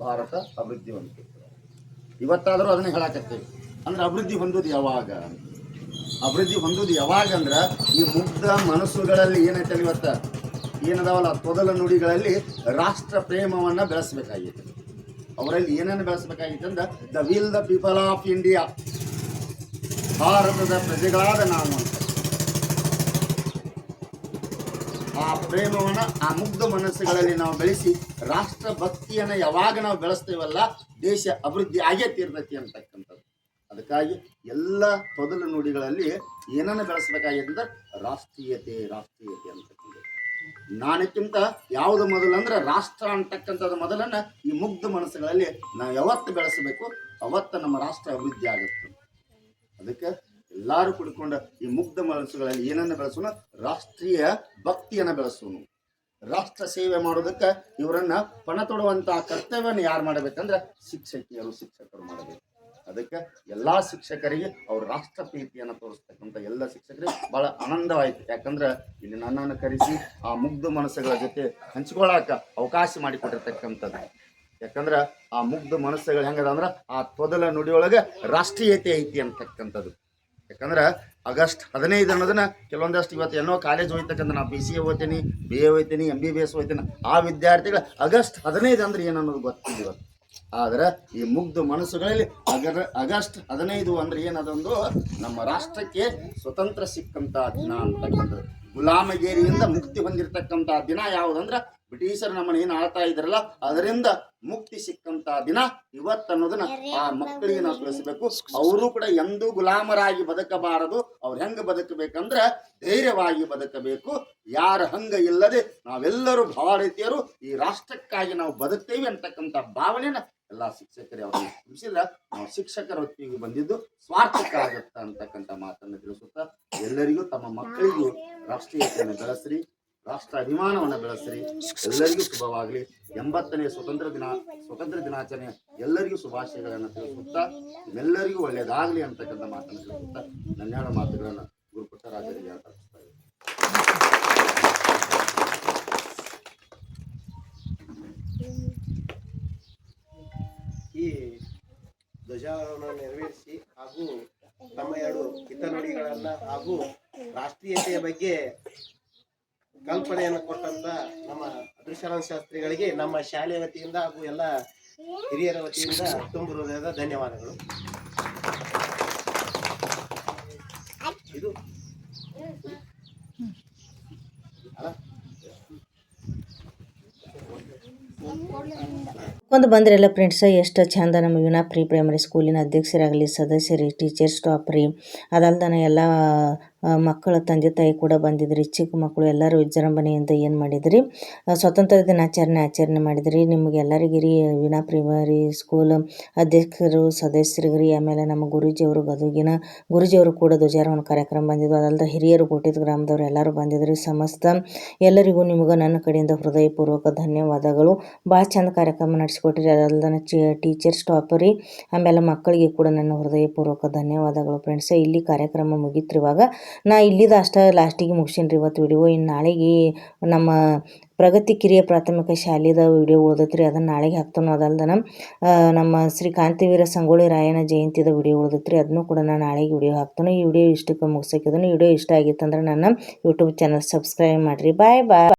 ಭಾರತ ಅಭಿವೃದ್ಧಿ ಹೊಂದುತ್ತಿರುವ. ಇವತ್ತಾದರೂ ಅದನ್ನ ಹೇಳಾಕತ್ತೇವೆ. ಅಂದ್ರೆ ಅಭಿವೃದ್ಧಿ ಹೊಂದೋದು ಯಾವಾಗ? ಅಭಿವೃದ್ಧಿ ಹೊಂದೋದು ಯಾವಾಗ ಅಂದ್ರೆ ಈ ಮುಗ್ಧ ಮನಸ್ಸುಗಳಲ್ಲಿ ಏನೈತೆ ಇವತ್ತ ಏನದಾವಲ್ಲ ತೊದಲ ನುಡಿಗಳಲ್ಲಿ ರಾಷ್ಟ್ರ ಪ್ರೇಮವನ್ನ ಬೆಳೆಸಬೇಕಾಗಿತ್ತು. ಅವರಲ್ಲಿ ಏನನ್ನು ಬೆಳೆಸಬೇಕಾಗಿತ್ತು ಅಂದ್ರೆ the will the people of India, ಭಾರತದ ಪ್ರಜೆಗಳಾದ ನಾವು ಅಂತ. ಆ ಪ್ರೇಮವನ್ನ ಆ ಮುಗ್ಧ ಮನಸ್ಸುಗಳಲ್ಲಿ ನಾವು ಬೆಳೆಸಿ ರಾಷ್ಟ್ರ ಭಕ್ತಿಯನ್ನ ಯಾವಾಗ ನಾವು ಬೆಳೆಸ್ತೇವಲ್ಲ ದೇಶ ಅಭಿವೃದ್ಧಿ ಆಗೇ ತೀರ್ತೈತಿ ಅಂತಕ್ಕಂಥದ್ದು. ಅದಕ್ಕಾಗಿ ಎಲ್ಲ ತೊದಲು ನುಡಿಗಳಲ್ಲಿ ಏನನ್ನು ಬೆಳೆಸಬೇಕಾಗಿದೆ ಅಂದ್ರೆ ರಾಷ್ಟ್ರೀಯತೆ ಅಂತಕ್ಕಂಥದ್ದು. ನಾನಕ್ಕಿಂತ ಯಾವುದು ಮೊದಲು ಅಂದ್ರೆ ರಾಷ್ಟ್ರ ಅಂತಕ್ಕಂಥದ್ದು ಮೊದಲನ್ನ ಈ ಮುಗ್ಧ ಮನಸ್ಸುಗಳಲ್ಲಿ ನಾವು ಯಾವತ್ತು ಬೆಳೆಸಬೇಕು ಅವತ್ತು ನಮ್ಮ ರಾಷ್ಟ್ರ ಅಭಿವೃದ್ಧಿ ಆಗುತ್ತೆ. ಅದಕ್ಕೆ ಎಲ್ಲರೂ ಕುಡ್ಕೊಂಡು ಈ ಮುಗ್ಧ ಮನಸ್ಸುಗಳಲ್ಲಿ ಏನನ್ನು ಬೆಳೆಸೋಣ? ರಾಷ್ಟ್ರೀಯ ಭಕ್ತಿಯನ್ನು ಬೆಳೆಸೋಣ. ರಾಷ್ಟ್ರ ಸೇವೆ ಮಾಡೋದಕ್ಕೆ ಇವರನ್ನ ಪಣ ತೊಡುವಂತಹ ಕರ್ತವ್ಯವನ್ನು ಯಾರು ಮಾಡಬೇಕಂದ್ರೆ ಶಿಕ್ಷಕರು ಮಾಡಬೇಕು. ಅದಕ್ಕೆ ಎಲ್ಲಾ ಶಿಕ್ಷಕರಿಗೆ ಅವ್ರ ರಾಷ್ಟ್ರ ಪ್ರೀತಿಯನ್ನು ತೋರಿಸ್ತಕ್ಕಂಥ ಎಲ್ಲ ಶಿಕ್ಷಕರಿಗೆ ಬಹಳ ಆನಂದವಾಯಿತು. ಯಾಕಂದ್ರೆ ಇಲ್ಲಿ ನನ್ನನ್ನು ಕರೆಸಿ ಆ ಮುಗ್ಧ ಮನಸ್ಸುಗಳ ಜೊತೆ ಹಂಚಿಕೊಳ್ಳಾಕ ಅವಕಾಶ ಮಾಡಿಕೊಟ್ಟಿರ್ತಕ್ಕಂಥದ್ದು. ಯಾಕಂದ್ರೆ ಆ ಮುಗ್ಧ ಮನಸ್ಸುಗಳು ಹೆಂಗದ ಅಂದ್ರೆ ಆ ತೊದಲ ನುಡಿಯೊಳಗೆ ರಾಷ್ಟ್ರೀಯತೆ ಐತಿ ಅಂತಕ್ಕಂಥದ್ದು. ಯಾಕಂದ್ರೆ ಆಗಸ್ಟ್ 15 ಅನ್ನೋದನ್ನ ಕೆಲವೊಂದಷ್ಟು ಇವತ್ತು ಏನೋ ಕಾಲೇಜ್ ಹೋಗ್ತಕ್ಕಂಥ ನಾವು BCA ಹೋಗ್ತೀನಿ, BA ಹೋಗ್ತೀನಿ, MBBS ಹೋಗ್ತೀನಿ, ಆ ವಿದ್ಯಾರ್ಥಿಗಳು ಆಗಸ್ಟ್ 15 ಅಂದ್ರೆ ಏನನ್ನೋದು ಗೊತ್ತಿಲ್ಲ ಇವತ್ತು. ಆದ್ರೆ ಈ ಮುಗ್ಧ ಮನಸ್ಸುಗಳಲ್ಲಿ ಆಗಸ್ಟ್ 15 ಅಂದ್ರೆ ಏನದೊಂದು ನಮ್ಮ ರಾಷ್ಟ್ರಕ್ಕೆ ಸ್ವತಂತ್ರ ಸಿಕ್ಕಂತ ದಿನ ಅಂತಕ್ಕಂಥದ್ದು. ಗುಲಾಮಗಿರಿಯಿಂದ ಮುಕ್ತಿ ಹೊಂದಿರತಕ್ಕಂತ ದಿನ ಯಾವುದಂದ್ರೆ ಬ್ರಿಟಿಷರು ನಮ್ಮನ್ನ ಏನು ಆಳ್ತಾ ಇದ್ರಲ್ಲ ಅದರಿಂದ ಮುಕ್ತಿ ಸಿಕ್ಕಂತ ದಿನ ಇವತ್ತು ಅನ್ನೋದನ್ನ ಆ ಮಕ್ಕಳಿಗೆ ನಾವು ತಿಳಿಸಬೇಕು. ಅವರು ಕೂಡ ಎಂದೂ ಗುಲಾಮರಾಗಿ ಬದುಕಬಾರದು. ಅವ್ರು ಹೆಂಗ ಬದುಕಬೇಕಂದ್ರೆ ಧೈರ್ಯವಾಗಿ ಬದುಕಬೇಕು. ಯಾರ ಹಂಗ ಇಲ್ಲದೆ ನಾವೆಲ್ಲರೂ ಭಾರತೀಯರು ಈ ರಾಷ್ಟ್ರಕ್ಕಾಗಿ ನಾವು ಬದುಕ್ತೇವೆ ಅಂತಕ್ಕಂಥ ಭಾವನೆನ ಎಲ್ಲ ಶಿಕ್ಷಕರೇ ಅವ್ರಿಗೆ ತಿಳಿಸಿಲ್ಲ. ನಾವು ಶಿಕ್ಷಕರ ಹೊತ್ತಿಗೆ ಬಂದಿದ್ದು ಸ್ವಾರ್ಥಕ್ಕಾಗತ್ತ ಅಂತಕ್ಕಂಥ ಮಾತನ್ನು ತಿಳಿಸುತ್ತಾ ಎಲ್ಲರಿಗೂ ತಮ್ಮ ಮಕ್ಕಳಿಗೂ ರಾಷ್ಟ್ರೀಯತೆಯನ್ನು ಬೆಳೆಸ್ರಿ, ರಾಷ್ಟ್ರ ಅಭಿಮಾನವನ್ನು ಬೆಳೆಸ್ರಿ. ಎಲ್ಲರಿಗೂ ಶುಭವಾಗಲಿ. 80ನೇ ಸ್ವತಂತ್ರ ದಿನಾಚರಣೆ ಎಲ್ಲರಿಗೂ ಶುಭಾಶಯಗಳನ್ನು ತಿಳಿಸುತ್ತಾ ಎಲ್ಲರಿಗೂ ಒಳ್ಳೆಯದಾಗಲಿ ಅಂತಕ್ಕಂಥ ಮಾತನ್ನು ತಿಳಿಸುತ್ತಾ ನನ್ನೆರಡು ಮಾತುಗಳನ್ನು ಗುರುಪುಟ್ಟರಾಜರಿಗೆ ಅರ್ಪಿಸ್ತಾ ಇದ್ದೀನಿ. ಈ ಧ್ವಜಾರೋಹಣ ನೆರವೇರಿಸಿ ಹಾಗೂ ತಮ್ಮ ಎರಡು ಹಿತನುಡಿಗಳನ್ನ ಹಾಗೂ ರಾಷ್ಟ್ರೀಯತೆಯ ಬಗ್ಗೆ ಕಲ್ಪನೆಯನ್ನು ಕೊಟ್ಟಂತ ನಮ್ಮ ಅದೃಶ್ಯಾನಂದ ಶಾಸ್ತ್ರಿಗಳಿಗೆ ನಮ್ಮ ಶಾಲೆಯ ವತಿಯಿಂದ ಹಾಗೂ ಎಲ್ಲ ಹಿರಿಯರ ವತಿಯಿಂದ ತುಂಬ ಹೃದಯದ ಧನ್ಯವಾದಗಳು. ಇದು ಒಂದು ಬಂದ್ರೆಲ್ಲ ಫ್ರೆಂಡ್ಸ, ಎಷ್ಟು ಚಂದ ನಮ್ಮ ಯುನಾ ಪ್ರೀ ಪ್ರೈಮರಿ ಸ್ಕೂಲಿನ ಅಧ್ಯಕ್ಷರಾಗಲಿ, ಸದಸ್ಯರಿ, ಟೀಚರ್ ಸ್ಟಾಫ್ ರೀ, ಅದಲ್ದನ ಎಲ್ಲ ಮಕ್ಕಳ ತಂದೆ ತಾಯಿ ಕೂಡ ಬಂದಿದ್ರಿ. ಚಿಕ್ಕ ಮಕ್ಕಳು ಎಲ್ಲರೂ ವಿಜೃಂಭಣೆಯಿಂದ ಏನು ಮಾಡಿದ್ರಿ ಸ್ವತಂತ್ರ ದಿನಾಚರಣೆ ಮಾಡಿದ್ರಿ. ನಿಮಗೆ ಎಲ್ಲರಿಗೆ ರೀ ಯುನಾ ಪ್ರೈಮರಿ ಸ್ಕೂಲ್ ಅಧ್ಯಕ್ಷರು, ಸದಸ್ಯರಿಗೆ, ಆಮೇಲೆ ನಮ್ಮ ಗುರೂಜಿಯವರು ಗದಗಿನ ಗುರೂಜಿಯವರು ಕೂಡ ಧ್ವಜಾರೋಹಣ ಕಾರ್ಯಕ್ರಮ ಬಂದಿದ್ದು. ಅದಲ್ಲದೆ ಹಿರಿಯರು ಗೋಟಿದ ಗ್ರಾಮದವರು ಎಲ್ಲರೂ ಬಂದಿದ್ರಿ. ಸಮಸ್ತ ಎಲ್ಲರಿಗೂ ನಿಮಗೆ ನನ್ನ ಕಡೆಯಿಂದ ಹೃದಯಪೂರ್ವಕ ಧನ್ಯವಾದಗಳು. ಭಾಳ ಚಂದ ಕಾರ್ಯಕ್ರಮ ನಡೆಸಿಕೊಟ್ರಿ. ಅದಲ್ದನ ಟೀಚರ್ ಸ್ಟಾಫ್ ರೀ, ಆಮೇಲೆ ಮಕ್ಕಳಿಗೆ ಕೂಡ ನನ್ನ ಹೃದಯಪೂರ್ವಕ ಧನ್ಯವಾದಗಳು ಫ್ರೆಂಡ್ಸ. ಇಲ್ಲಿ ಕಾರ್ಯಕ್ರಮ ಮುಗಿತ್ರಿವಾಗ ನಾ ಇಲ್ಲಿದ ಅಷ್ಟ ಲಾಸ್ಟಿಗೆ ಮುಗಿಸೀನಿ ರೀ ಇವತ್ತು ವಿಡಿಯೋ. ಇನ್ನು ನಾಳೆಗೆ ನಮ್ಮ ಪ್ರಗತಿ ಕಿರಿಯ ಪ್ರಾಥಮಿಕ ಶಾಲೆದ ವಿಡಿಯೋ ಉಳ್ದೈತ್ರಿ, ಅದನ್ನು ನಾಳೆಗೆ ಹಾಕ್ತಾನೋ. ಅದಲ್ದನ ನಮ್ಮ ಶ್ರೀ ಕಾಂತಿವೀರ ಸಂಗೊಳ್ಳಿ ರಾಯಣ್ಣ ಜಯಂತಿದ ವಿಡಿಯೋ ಉಳ್ದೈತ್ರಿ, ಅದನ್ನು ಕೂಡ ನಾನು ನಾಳೆಗೆ ವಿಡಿಯೋ ಹಾಕ್ತಾನೆ. ಈ ವಿಡಿಯೋ ಇಷ್ಟಕ್ಕೆ ಮುಗಿಸೋಕಿದನು. ವಿಡಿಯೋ ಇಷ್ಟ ಆಗಿತ್ತಂದ್ರೆ ನನ್ನ ಯೂಟ್ಯೂಬ್ ಚಾನಲ್ ಸಬ್ಸ್ಕ್ರೈಬ್ ಮಾಡಿರಿ. ಬಾಯ್ ಬಾಯ್.